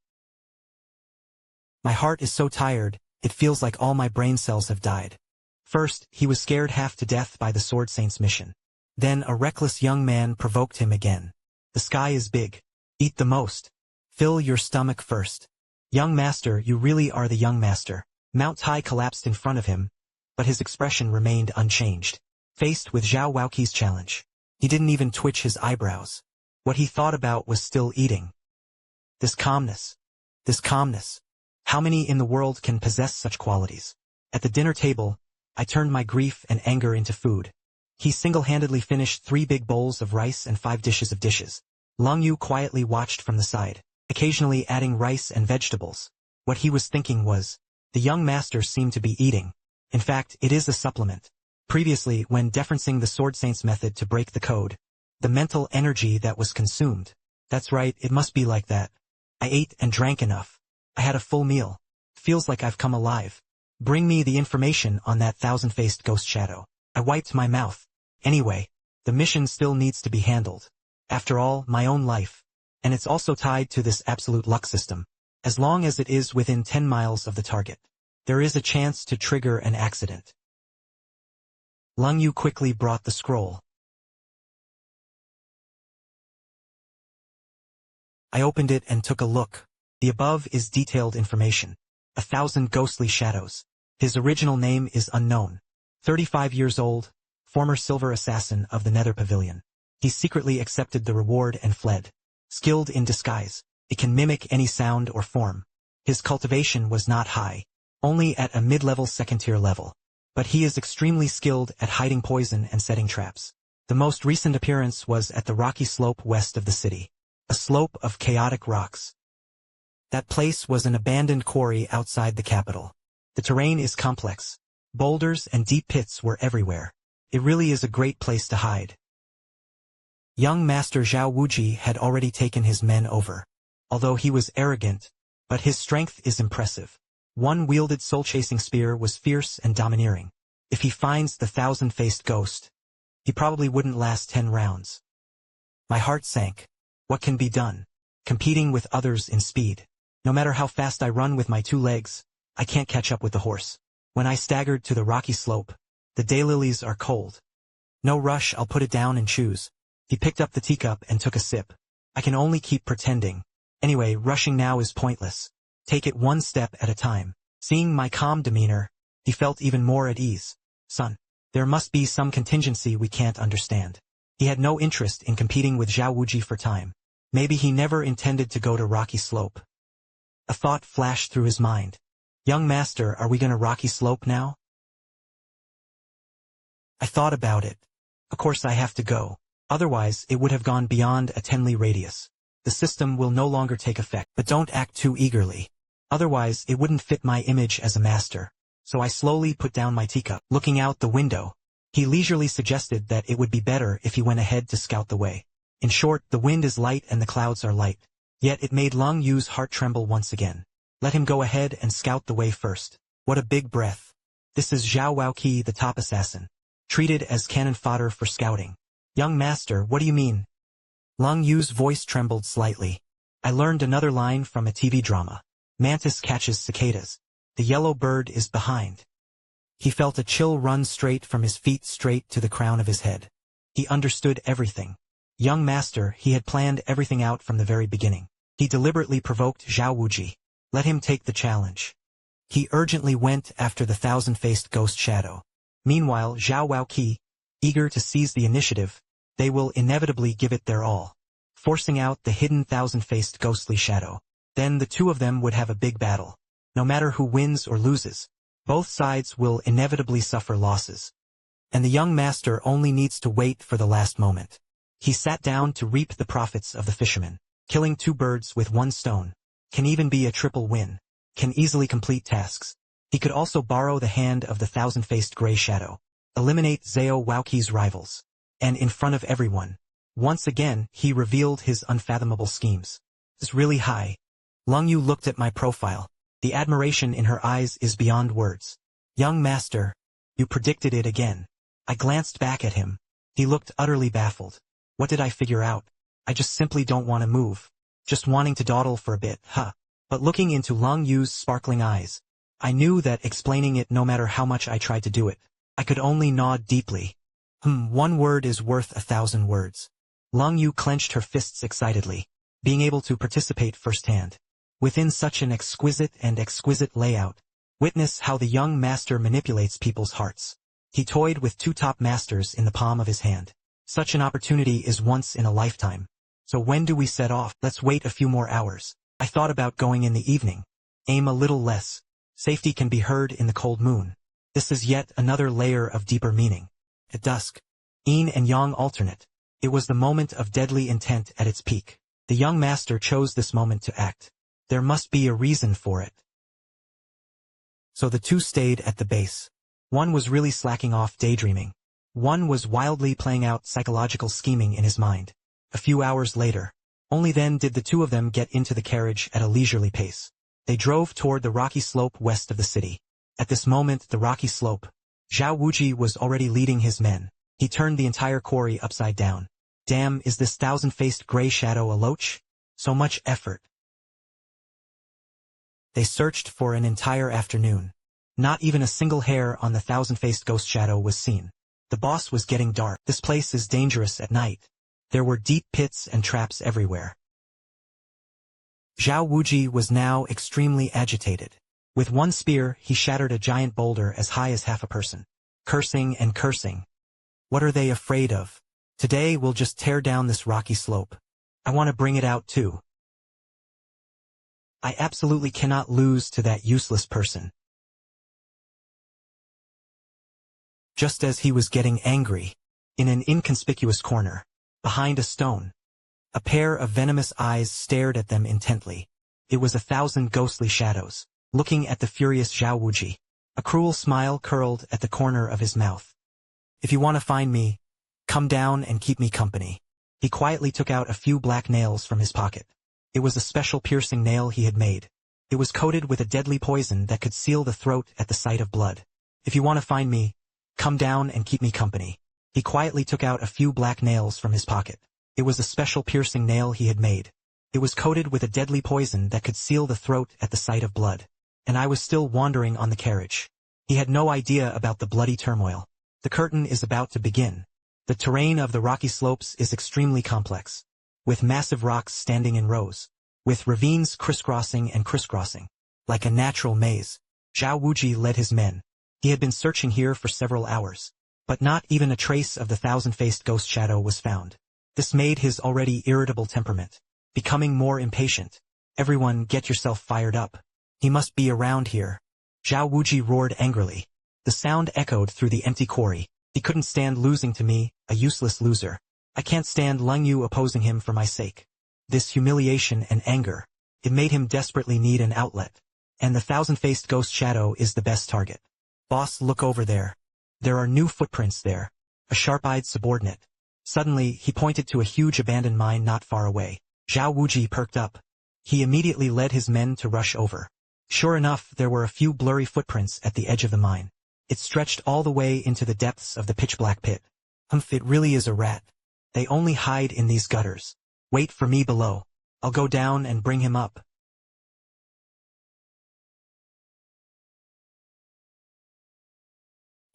S1: My heart is so tired, it feels like all my brain cells have died. First, he was scared half to death by the Sword Saint's mission. Then a reckless young man provoked him again. The sky is big. Eat the most. Fill your stomach first. Young master, you really are the young master. Mount Tai collapsed in front of him, but his expression remained unchanged. Faced with Zhao Wuqi's challenge, he didn't even twitch his eyebrows. What he thought about was still eating. This calmness. This calmness. How many in the world can possess such qualities? At the dinner table, I turned my grief and anger into food. He single-handedly finished 3 big bowls of rice and 5 dishes of dishes. Ling Yue quietly watched from the side, occasionally adding rice and vegetables. What he was thinking was, the young master seemed to be eating. In fact, it is a supplement. Previously, when deferencing the Sword Saint's method to break the code, the mental energy that was consumed. That's right, it must be like that. I ate and drank enough. I had a full meal. Feels like I've come alive. Bring me the information on that thousand-faced ghost shadow. I wiped my mouth. Anyway, the mission still needs to be handled. After all, my own life. And it's also tied to this absolute luck system. As long as it is within 10 miles of the target, there is a chance to trigger an accident. Ling Yue quickly brought the scroll. I opened it and took a look. The above is detailed information. 1,000 ghostly shadows. His original name is unknown. 35 years old, former silver assassin of the Nether Pavilion. He secretly accepted the reward and fled. Skilled in disguise, it can mimic any sound or form. His cultivation was not high, only at a mid-level second-tier level. But he is extremely skilled at hiding poison and setting traps. The most recent appearance was at the rocky slope west of the city. A slope of chaotic rocks. That place was an abandoned quarry outside the capital. The terrain is complex. Boulders and deep pits were everywhere. It really is a great place to hide. Young Master Zhao Wuji had already taken his men over. Although he was arrogant, but his strength is impressive. One wielded soul-chasing spear was fierce and domineering. If he finds the thousand-faced ghost, he probably wouldn't last 10 rounds. My heart sank. What can be done? Competing with others in speed. No matter how fast I run with my 2 legs, I can't catch up with the horse. When I staggered to the rocky slope, the daylilies are cold. No rush, I'll put it down and choose. He picked up the teacup and took a sip. I can only keep pretending. Anyway, rushing now is pointless. Take it one step at a time. Seeing my calm demeanor, he felt even more at ease. Son, there must be some contingency we can't understand. He had no interest in competing with Zhao Wuji for time. Maybe he never intended to go to rocky slope. A thought flashed through his mind. Young master, are we gonna rocky slope now? I thought about it. Of course I have to go. Otherwise, it would have gone beyond a 10 li radius. The system will no longer take effect, but don't act too eagerly. Otherwise, it wouldn't fit my image as a master. So I slowly put down my teacup. Looking out the window, he leisurely suggested that it would be better if he went ahead to scout the way. In short, the wind is light and the clouds are light. Yet it made Ling Yue's heart tremble once again. Let him go ahead and scout the way first. What a big breath. This is Zhao Waoqi, the top assassin. Treated as cannon fodder for scouting. Young master, what do you mean? Ling Yue's voice trembled slightly. I learned another line from a TV drama. Mantis catches cicadas. The yellow bird is behind. He felt a chill run straight from his feet straight to the crown of his head. He understood everything. Young master, he had planned everything out from the very beginning. He deliberately provoked Zhao Wuji. Let him take the challenge. He urgently went after the thousand-faced ghost shadow. Meanwhile, Zhao Waoqi, eager to seize the initiative, they will inevitably give it their all, forcing out the hidden thousand-faced ghostly shadow. Then the two of them would have a big battle. No matter who wins or loses, both sides will inevitably suffer losses. And the young master only needs to wait for the last moment. He sat down to reap the profits of the fisherman. Killing two birds with one stone can even be a triple win, can easily complete tasks. He could also borrow the hand of the thousand-faced gray shadow, eliminate Zhao Waoqi's rivals. And in front of everyone, once again, he revealed his unfathomable schemes. It's really high. Ling Yue looked at my profile. The admiration in her eyes is beyond words. Young master, you predicted it again. I glanced back at him. He looked utterly baffled. What did I figure out? I just simply don't want to move. Just wanting to dawdle for a bit, huh? But looking into Ling Yue's sparkling eyes, I knew that explaining it, no matter how much I tried to do it, I could only nod deeply. One word is worth 1,000 words. Ling Yue clenched her fists excitedly, being able to participate firsthand. Within such an exquisite layout, witness how the young master manipulates people's hearts. He toyed with two top masters in the palm of his hand. Such an opportunity is once in a lifetime. So when do we set off? Let's wait a few more hours. I thought about going in the evening. Aim a little less. Safety can be heard in the cold moon. This is yet another layer of deeper meaning. At dusk, yin and yang alternate. It was the moment of deadly intent at its peak. The young master chose this moment to act. There must be a reason for it. So the two stayed at the base. One was really slacking off daydreaming. One was wildly playing out psychological scheming in his mind. A few hours later, only then did the two of them get into the carriage at a leisurely pace. They drove toward the rocky slope west of the city. At this moment, the rocky slope, Zhao Wuji was already leading his men. He turned the entire quarry upside down. Damn, is this thousand-faced gray shadow a loach? So much effort. They searched for an entire afternoon. Not even a single hair on the thousand-faced ghost shadow was seen. The boss was getting dark. This place is dangerous at night. There were deep pits and traps everywhere. Zhao Wuji was now extremely agitated. With one spear, he shattered a giant boulder as high as half a person. Cursing and cursing. What are they afraid of? Today we'll just tear down this rocky slope. I want to bring it out too. I absolutely cannot lose to that useless person. Just as he was getting angry, in an inconspicuous corner, behind a stone, a pair of venomous eyes stared at them intently. It was 1,000 ghostly shadows, looking at the furious Zhao Wuji. A cruel smile curled at the corner of his mouth. If you want to find me, come down and keep me company. He quietly took out a few black nails from his pocket. It was a special piercing nail he had made. It was coated with a deadly poison that could seal the throat at the sight of blood. If you want to find me, come down and keep me company. He quietly took out a few black nails from his pocket. It was a special piercing nail he had made. It was coated with a deadly poison that could seal the throat at the sight of blood. And I was still wandering on the carriage. He had no idea about the bloody turmoil. The curtain is about to begin. The terrain of the rocky slopes is extremely complex, with massive rocks standing in rows, with ravines crisscrossing and crisscrossing, like a natural maze. Zhao Wuji led his men. He had been searching here for several hours, but not even a trace of the thousand-faced ghost shadow was found. This made his already irritable temperament becoming more impatient. Everyone, get yourself fired up. He must be around here. Zhao Wuji roared angrily. The sound echoed through the empty quarry. He couldn't stand losing to me, a useless loser. I can't stand Ling Yue opposing him for my sake. This humiliation and anger. It made him desperately need an outlet. And the thousand-faced ghost shadow is the best target. Boss, look over there. There are new footprints there. A sharp-eyed subordinate. Suddenly, he pointed to a huge abandoned mine not far away. Zhao Wuji perked up. He immediately led his men to rush over. Sure enough, there were a few blurry footprints at the edge of the mine. It stretched all the way into the depths of the pitch-black pit. Humph, it really is a rat. They only hide in these gutters. Wait for me below. I'll go down and bring him up.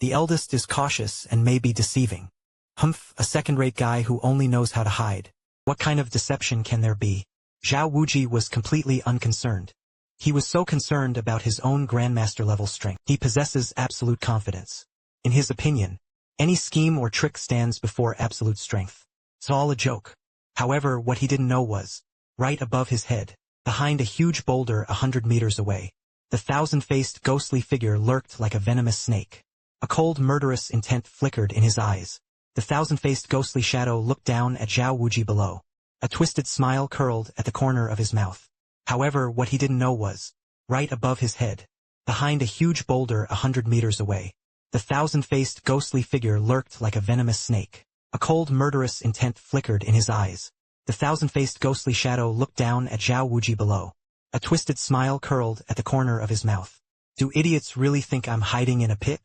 S1: The eldest is cautious and may be deceiving. Humph, a second-rate guy who only knows how to hide. What kind of deception can there be? Zhao Wuji was completely unconcerned. He was so concerned about his own grandmaster-level strength. He possesses absolute confidence. In his opinion, any scheme or trick stands before absolute strength. It's all a joke. However, what he didn't know was, right above his head, behind a huge boulder 100 meters away, the thousand-faced ghostly figure lurked like a venomous snake. A cold murderous intent flickered in his eyes. The thousand-faced ghostly shadow looked down at Zhao Wuji below. A twisted smile curled at the corner of his mouth. However, what he didn't know was, right above his head, behind a huge boulder 100 meters away, the thousand-faced ghostly figure lurked like a venomous snake. A cold murderous intent flickered in his eyes. The thousand-faced ghostly shadow looked down at Zhao Wuji below. A twisted smile curled at the corner of his mouth. Do idiots really think I'm hiding in a pit?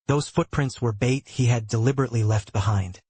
S1: Those footprints were bait he had deliberately left behind.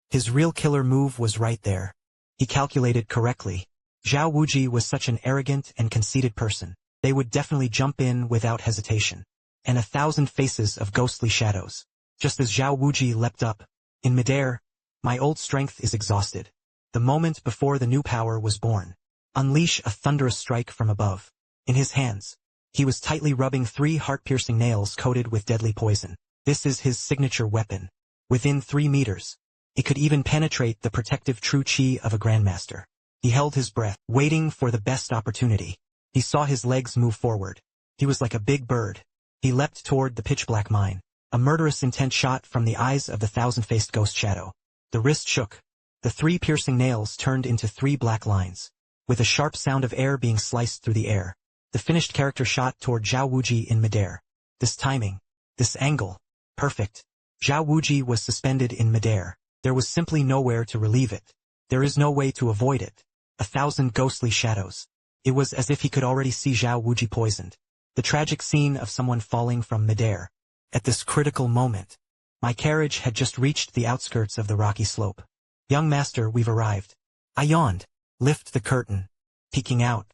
S1: His real killer move was right there. He calculated correctly. Zhao Wuji was such an arrogant and conceited person. They would definitely jump in without hesitation. And 1,000 faces of ghostly shadows. Just as Zhao Wuji leapt up, in midair, my old strength is exhausted. The moment before the new power was born. Unleash a thunderous strike from above. In his hands, he was tightly rubbing 3 heart-piercing nails coated with deadly poison. This is his signature weapon. Within 3 meters, it could even penetrate the protective true chi of a grandmaster. He held his breath, waiting for the best opportunity. He saw his legs move forward. He was like a big bird. He leapt toward the pitch-black mine. A murderous intent shot from the eyes of the thousand-faced ghost shadow. The wrist shook. The 3 piercing nails turned into 3 black lines. With a sharp sound of air being sliced through the air, the finished character shot toward Zhao Wuji in midair. This timing. This angle. Perfect. Zhao Wuji was suspended in midair. There was simply nowhere to relieve it. There is no way to avoid it. 1,000 ghostly shadows. It was as if he could already see Zhao Wuji poisoned. The tragic scene of someone falling from midair. At this critical moment, my carriage had just reached the outskirts of the rocky slope. Young master, we've arrived. I yawned. Lift the curtain. Peeking out.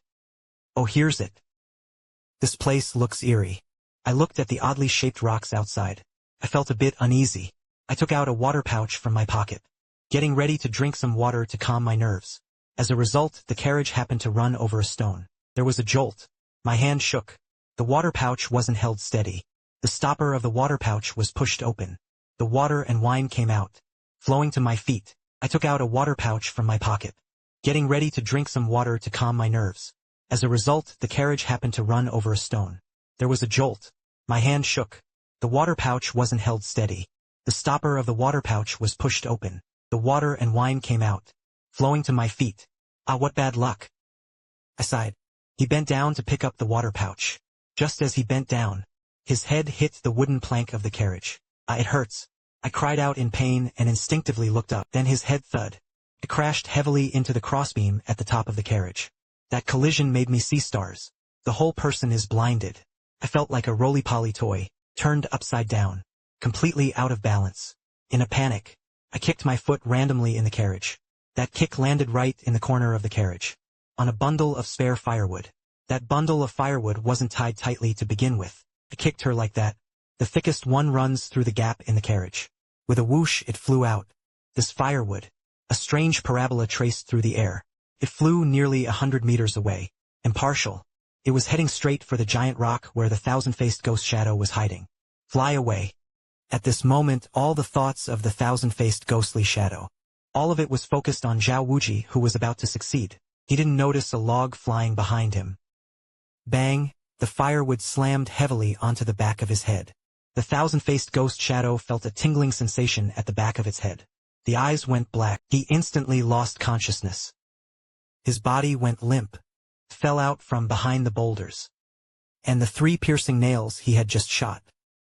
S1: Oh, here's it. This place looks eerie. I looked at the oddly shaped rocks outside. I felt a bit uneasy. I took out a water pouch from my pocket, getting ready to drink some water to calm my nerves. As a result, the carriage happened to run over a stone. There was a jolt. My hand shook. The water pouch wasn't held steady. The stopper of the water pouch was pushed open. The water and wine came out, flowing to my feet. I took out a water pouch from my pocket, getting ready to drink some water to calm my nerves. As a result, the carriage happened to run over a stone. There was a jolt. My hand shook. The water pouch wasn't held steady. The stopper of the water pouch was pushed open. The water and wine came out, flowing to my feet. Ah, what bad luck. I sighed. He bent down to pick up the water pouch. Just as he bent down, his head hit the wooden plank of the carriage. Ah, it hurts. I cried out in pain and instinctively looked up. Then his head thud. It crashed heavily into the crossbeam at the top of the carriage. That collision made me see stars. The whole person is blinded. I felt like a roly-poly toy, turned upside down, completely out of balance. In a panic, I kicked my foot randomly in the carriage. That kick landed right in the corner of the carriage, on a bundle of spare firewood. That bundle of firewood wasn't tied tightly to begin with. I kicked her like that. The thickest one runs through the gap in the carriage. With a whoosh, it flew out. This firewood, a strange parabola traced through the air. It flew nearly 100 meters away. Impartial. It was heading straight for the giant rock where the thousand-faced ghost shadow was hiding. Fly away. At this moment, all the thoughts of the thousand-faced ghostly shadow. All of it was focused on Zhao Wuji, who was about to succeed. He didn't notice a log flying behind him. Bang! The firewood slammed heavily onto the back of his head. The thousand-faced ghost shadow felt a tingling sensation at the back of its head. The eyes went black. He instantly lost consciousness. His body went limp, fell out from behind the boulders. And the 3 piercing nails he had just shot.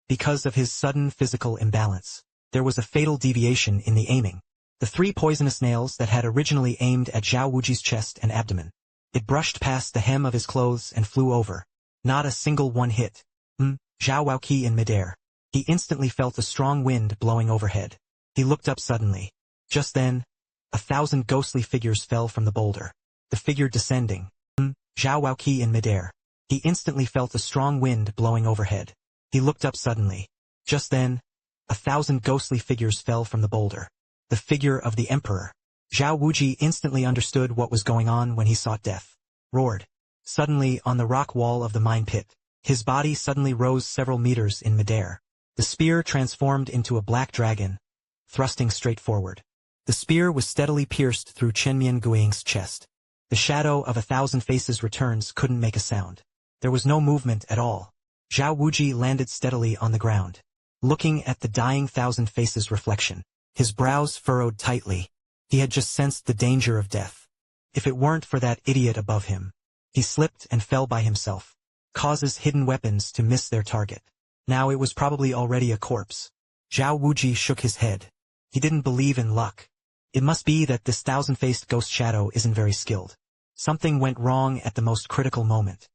S1: Because of his sudden physical imbalance, there was a fatal deviation in the aiming. The 3 poisonous nails that had originally aimed at Zhao Wuji's chest and abdomen. It brushed past the hem of his clothes and flew over. Not a single one hit. Zhao Wuqi in midair. He instantly felt a strong wind blowing overhead. He looked up suddenly. Just then, 1,000 ghostly figures fell from the boulder. The figure descending. Zhao Wuqi in midair. He instantly felt a strong wind blowing overhead. He looked up suddenly. Just then, 1,000 ghostly figures fell from the boulder. The figure of the emperor. Zhao Wuji instantly understood what was going on when he saw death. Roared. Suddenly, on the rock wall of the mine pit, his body suddenly rose several meters in midair. The spear transformed into a black dragon, thrusting straight forward. The spear was steadily pierced through Chenmian Guiying's chest. The shadow of 1,000 faces returns couldn't make a sound. There was no movement at all. Zhao Wuji landed steadily on the ground, looking at the dying 1,000 faces reflection. His brows furrowed tightly. He had just sensed the danger of death. If it weren't for that idiot above him, he slipped and fell by himself. Causes hidden weapons to miss their target. Now it was probably already a corpse. Zhao Wuji shook his head. He didn't believe in luck. It must be that this 1,000-faced ghost shadow isn't very skilled. Something went wrong at the most critical moment.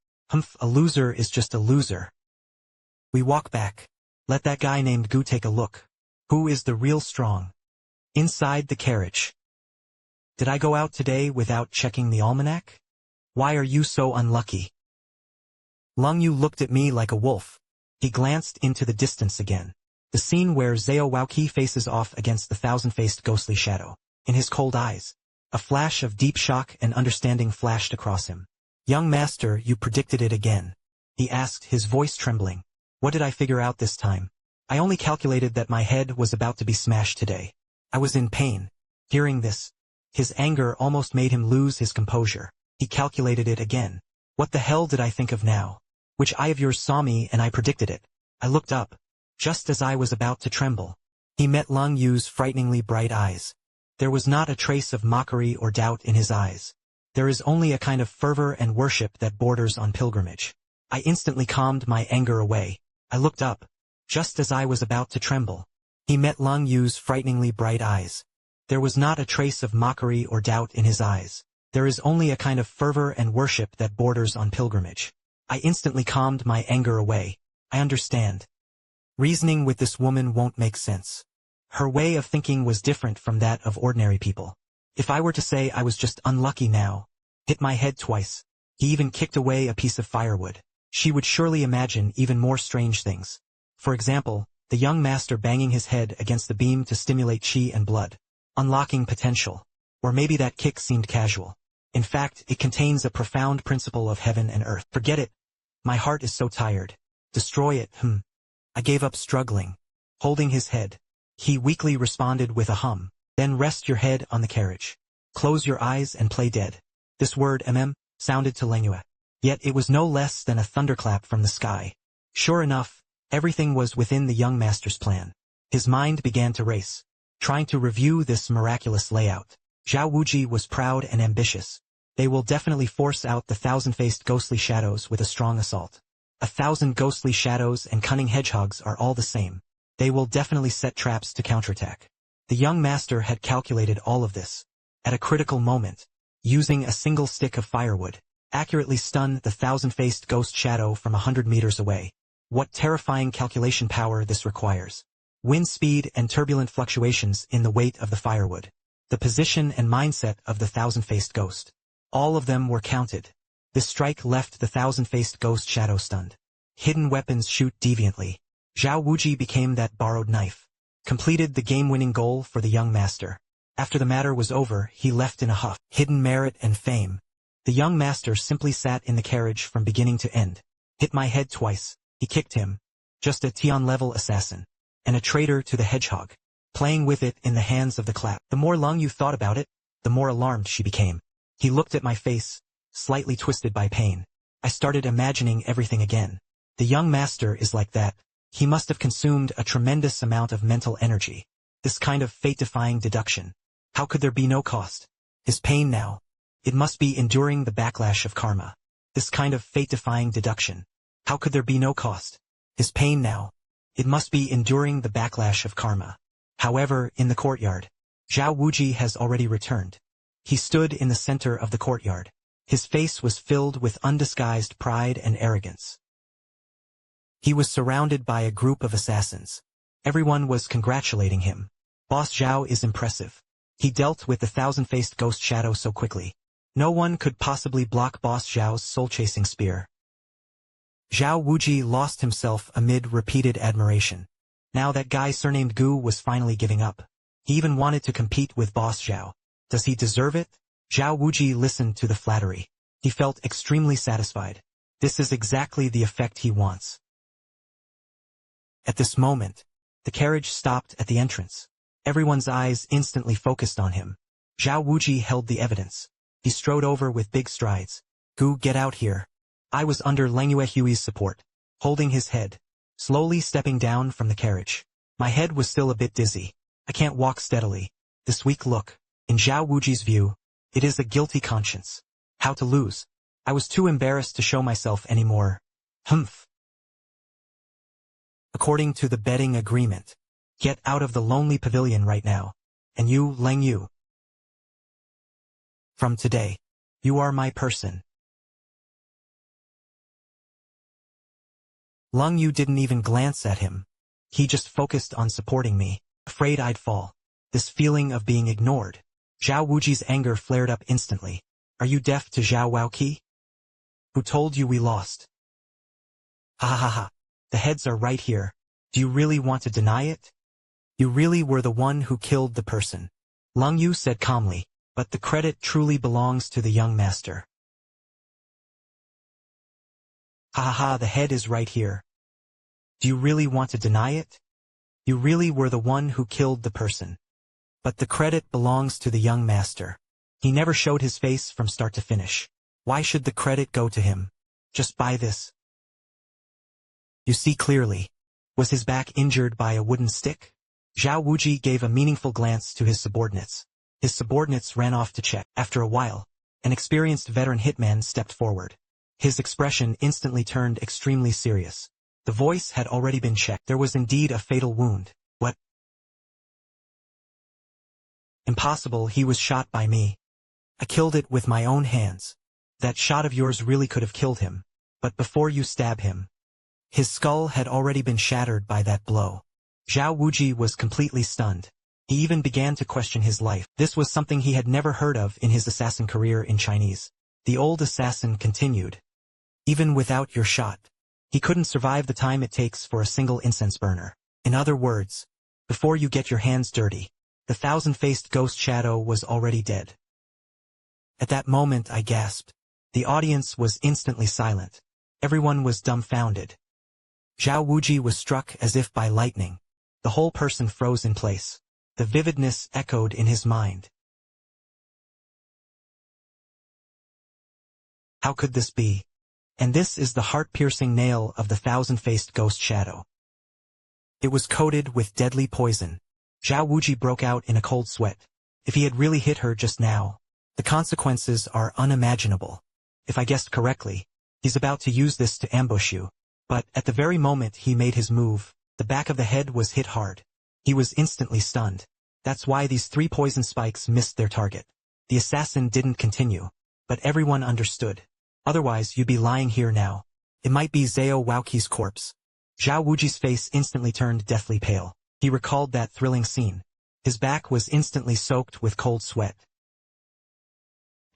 S1: A loser is just a loser. We walk back. Let that guy named Gu take a look. Who is the real strong? Inside the carriage. Did I go out today without checking the almanac? Why are you so unlucky? Ling Yue looked at me like a wolf. He glanced into the distance again. The scene where Zhao Wuqi faces off against the 1,000-faced ghostly shadow. In his cold eyes, a flash of deep shock and understanding flashed across him. Young master, you predicted it again. He asked, his voice trembling. What did I figure out this time? I only calculated that my head was about to be smashed today. I was in pain. Hearing this, his anger almost made him lose his composure. He calculated it again. What the hell did I think of now? Which eye of yours saw me and I predicted it? I looked up, just as I was about to tremble. He met Ling Yue's frighteningly bright eyes. There was not a trace of mockery or doubt in his eyes. There is only a kind of fervor and worship that borders on pilgrimage. I instantly calmed my anger away. I looked up, just as I was about to tremble. He met Ling Yue's frighteningly bright eyes. There was not a trace of mockery or doubt in his eyes. There is only a kind of fervor and worship that borders on pilgrimage. I instantly calmed my anger away. I understand. Reasoning with this woman won't make sense. Her way of thinking was different from that of ordinary people. If I were to say I was just unlucky now, hit my head twice, he even kicked away a piece of firewood, she would surely imagine even more strange things. For example, the young master banging his head against the beam to stimulate chi and blood, unlocking potential. Or maybe that kick seemed casual. In fact, it contains a profound principle of heaven and earth. Forget it. My heart is so tired. Destroy it, I gave up struggling. Holding his head, he weakly responded with a hum. Then rest your head on the carriage. Close your eyes and play dead. This word sounded to Ling Yue. Yet it was no less than a thunderclap from the sky. Sure enough, everything was within the young master's plan. His mind began to race, trying to review this miraculous layout. Zhao Wuji was proud and ambitious. They will definitely force out the 1,000-faced ghostly shadows with a strong assault. 1,000 ghostly shadows and cunning hedgehogs are all the same. They will definitely set traps to counterattack. The young master had calculated all of this. At a critical moment, using a single stick of firewood, accurately stun the 1,000-faced ghost shadow from 100 meters away. What terrifying calculation power this requires. Wind speed and turbulent fluctuations in the weight of the firewood. The position and mindset of the 1,000-faced ghost. All of them were counted. This strike left the 1,000-faced ghost shadow stunned. Hidden weapons shoot deviantly. Zhao Wuji became that borrowed knife. Completed the game-winning goal for the young master. After the matter was over, he left in a huff. Hidden merit and fame. The young master simply sat in the carriage from beginning to end. Hit my head twice. He kicked him. Just a Tian-level assassin. And a traitor to the hedgehog. Playing with it in the hands of the clap. The more Ling Yue thought about it, the more alarmed she became. He looked at my face, slightly twisted by pain. I started imagining everything again. The young master is like that. He must have consumed a tremendous amount of mental energy. This kind of fate-defying deduction. How could there be no cost? His pain now. It must be enduring the backlash of karma. This kind of fate-defying deduction. How could there be no cost? His pain now. It must be enduring the backlash of karma. However, in the courtyard, Zhao Wuji has already returned. He stood in the center of the courtyard. His face was filled with undisguised pride and arrogance. He was surrounded by a group of assassins. Everyone was congratulating him. Boss Zhao is impressive. He dealt with the thousand-faced ghost shadow so quickly. No one could possibly block Boss Zhao's soul-chasing spear. Zhao Wuji lost himself amid repeated admiration. Now that guy surnamed Gu was finally giving up. He even wanted to compete with Boss Zhao. Does he deserve it? Zhao Wuji listened to the flattery. He felt extremely satisfied. This is exactly the effect he wants. At this moment, the carriage stopped at the entrance. Everyone's eyes instantly focused on him. Zhao Wuji held the evidence. He strode over with big strides. Gu, get out here. I was under Ling Yue's support, holding his head, slowly stepping down from the carriage. My head was still a bit dizzy. I can't walk steadily. This weak look. In Zhao Wuji's view, it is a guilty conscience. How to lose? I was too embarrassed to show myself anymore. Humph. According to the betting agreement, get out of the lonely pavilion right now. And you, Ling Yue. From today, you are my person. Ling Yue didn't even glance at him. He just focused on supporting me, afraid I'd fall. This feeling of being ignored. Zhao Wuji's anger flared up instantly. Are you deaf to Zhao Wuqi? Who told you we lost? Ha ha ha ha. The heads are right here. Do you really want to deny it? You really were the one who killed the person. Ling Yue said calmly, but the credit truly belongs to the young master. Ha ha ha, the head is right here. Do you really want to deny it? You really were the one who killed the person. But the credit belongs to the young master. He never showed his face from start to finish. Why should the credit go to him? Just buy this. You see clearly. Was his back injured by a wooden stick? Zhao Wuji gave a meaningful glance to his subordinates. His subordinates ran off to check. After a while, an experienced veteran hitman stepped forward. His expression instantly turned extremely serious. The voice had already been checked. There was indeed a fatal wound. What? Impossible, he was shot by me. I killed it with my own hands. That shot of yours really could have killed him. But before you stab him. His skull had already been shattered by that blow. Zhao Wuji was completely stunned. He even began to question his life. This was something he had never heard of in his assassin career in Chinese. The old assassin continued. Even without your shot, he couldn't survive the time it takes for a single incense burner. In other words, before you get your hands dirty, the thousand-faced ghost shadow was already dead. At that moment I gasped. The audience was instantly silent. Everyone was dumbfounded. Zhao Wuji was struck as if by lightning. The whole person froze in place. The vividness echoed in his mind. How could this be? And this is the heart-piercing nail of the thousand-faced ghost shadow. It was coated with deadly poison. Zhao Wuji broke out in a cold sweat. If he had really hit her just now, the consequences are unimaginable. If I guessed correctly, he's about to use this to ambush you. But at the very moment he made his move, the back of the head was hit hard. He was instantly stunned. That's why these 3 poison spikes missed their target. The assassin didn't continue, but everyone understood. Otherwise you'd be lying here now. It might be Zhao Wuqi's corpse. Zhao Wuji's face instantly turned deathly pale. He recalled that thrilling scene. His back was instantly soaked with cold sweat.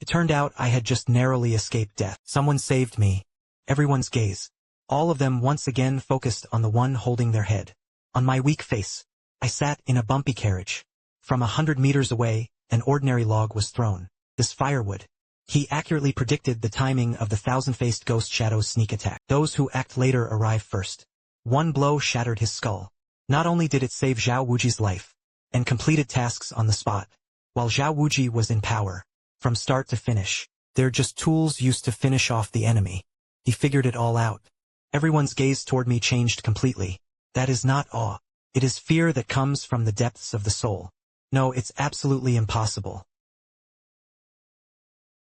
S1: It turned out I had just narrowly escaped death. Someone saved me. Everyone's gaze. All of them once again focused on the one holding their head. On my weak face, I sat in a bumpy carriage. From 100 meters away, an ordinary log was thrown. This firewood. He accurately predicted the timing of the thousand-faced ghost shadow's sneak attack. Those who act later arrive first. One blow shattered his skull. Not only did it save Zhao Wuji's life, and completed tasks on the spot, while Zhao Wuji was in power, from start to finish, they're just tools used to finish off the enemy. He figured it all out. Everyone's gaze toward me changed completely. That is not awe. It is fear that comes from the depths of the soul. No, it's absolutely impossible.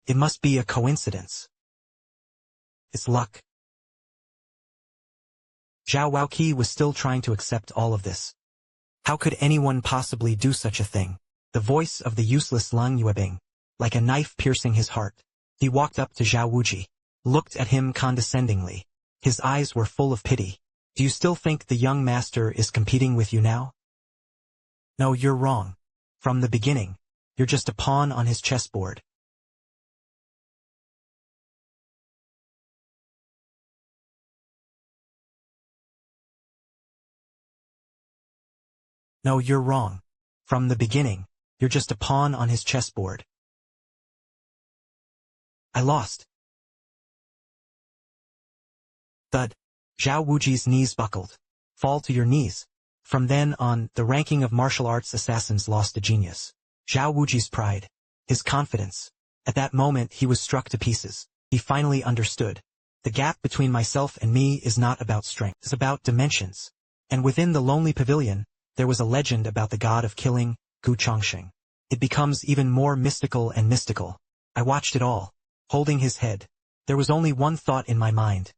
S1: It must be a coincidence. It's luck. Zhao Waoqi was still trying to accept all of this. How could anyone possibly do such a thing? The voice of the useless Ling Yue, like a knife piercing his heart. He walked up to Zhao Wuji, looked at him condescendingly. His eyes were full of pity. Do you still think the young master is competing with you now? No, you're wrong. From the beginning, you're just a pawn on his chessboard. No, you're wrong. From the beginning, you're just a pawn on his chessboard. I lost. Thud. Zhao Wuji's knees buckled. Fall to your knees. From then on, the ranking of martial arts assassins lost a genius. Zhao Wuji's pride. His confidence. At that moment he was struck to pieces. He finally understood. The gap between myself and me is not about strength. It's about dimensions. And within the lonely pavilion, there was a legend about the god of killing, Gu Changsheng. It becomes even more mystical and mystical. I watched it all, holding his head. There was only one thought in my mind.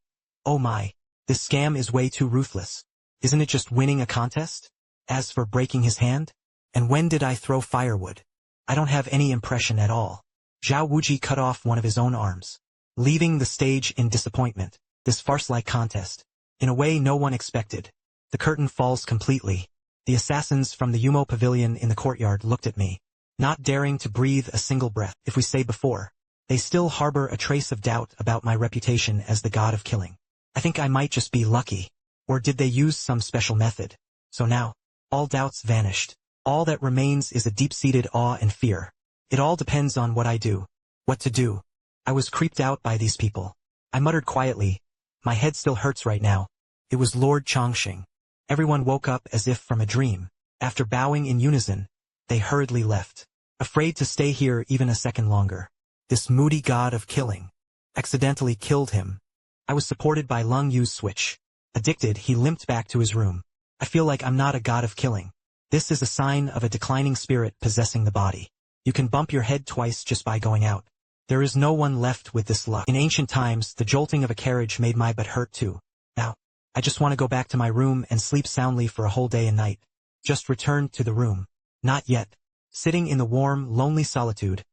S1: Oh my, this scam is way too ruthless. Isn't it just winning a contest? As for breaking his hand? And when did I throw firewood? I don't have any impression at all. Zhao Wuji cut off one of his own arms, leaving the stage in disappointment. This farce-like contest. In a way no one expected. The curtain falls completely. The assassins from the Yumo pavilion in the courtyard looked at me, not daring to breathe a single breath. If we say before, they still harbor a trace of doubt about my reputation as the god of killing. I think I might just be lucky. Or did they use some special method? So now, all doubts vanished. All that remains is a deep-seated awe and fear. It all depends on what I do. What to do. I was creeped out by these people. I muttered quietly. My head still hurts right now. It was Lord Changsheng. Everyone woke up as if from a dream. After bowing in unison, they hurriedly left, afraid to stay here even a second longer. This moody god of killing accidentally killed him. I was supported by Ling Yue's switch. Addicted, he limped back to his room. I feel like I'm not a god of killing. This is a sign of a declining spirit possessing the body. You can bump your head twice just by going out. There is no one left with this luck. In ancient times, the jolting of a carriage made my butt hurt too. Now, I just want to go back to my room and sleep soundly for a whole day and night. Just returned to the room. Not yet. Sitting in the warm, lonely solitude,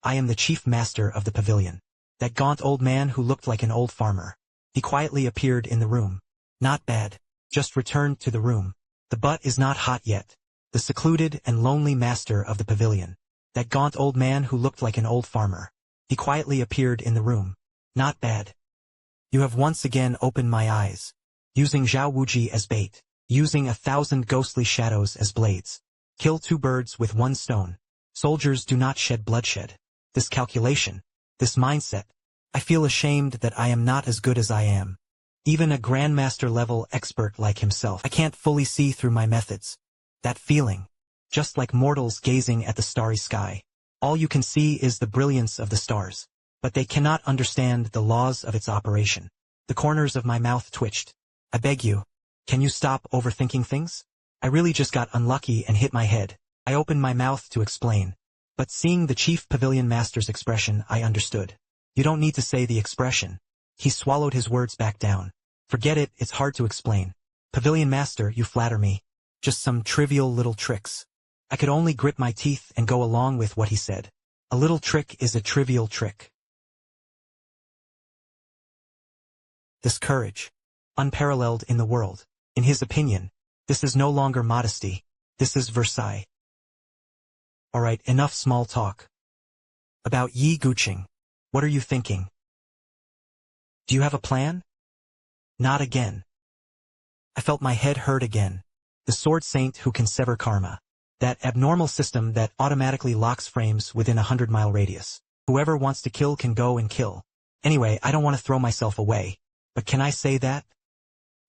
S1: I am the chief master of the pavilion. That gaunt old man who looked like an old farmer. He quietly appeared in the room. Not bad. Just returned to the room. The butt is not hot yet. The secluded and lonely master of the pavilion. That gaunt old man who looked like an old farmer. He quietly appeared in the room. Not bad. You have once again opened my eyes. Using Zhao Wuji as bait. Using 1,000 ghostly shadows as blades. Kill 2 birds with 1 stone. Soldiers do not shed bloodshed. This calculation. This mindset. I feel ashamed that I am not as good as I am. Even a grandmaster-level expert like himself. I can't fully see through my methods. That feeling. Just like mortals gazing at the starry sky. All you can see is the brilliance of the stars. But they cannot understand the laws of its operation. The corners of my mouth twitched. I beg you. Can you stop overthinking things? I really just got unlucky and hit my head. I opened my mouth to explain. But seeing the chief pavilion master's expression, I understood. You don't need to say the expression. He swallowed his words back down. Forget it, it's hard to explain. Pavilion master, you flatter me. Just some trivial little tricks. I could only grit my teeth and go along with what he said. A little trick is a trivial trick. This courage. Unparalleled in the world. In his opinion, this is no longer modesty. This is Versailles. Alright, enough small talk. About Yi Guqing. What are you thinking? Do you have a plan? Not again. I felt my head hurt again. The sword saint who can sever karma. That abnormal system that automatically locks frames within a 100-mile radius. Whoever wants to kill can go and kill. Anyway, I don't want to throw myself away. But can I say that?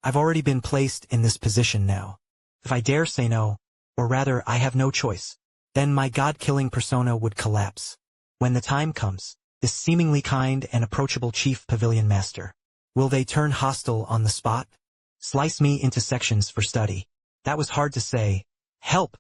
S1: I've already been placed in this position now. If I dare say no, or rather I have no choice, then my god-killing persona would collapse. When the time comes, this seemingly kind and approachable chief pavilion master Will they turn hostile on the spot? Slice me into sections for study. That was hard to say. Help!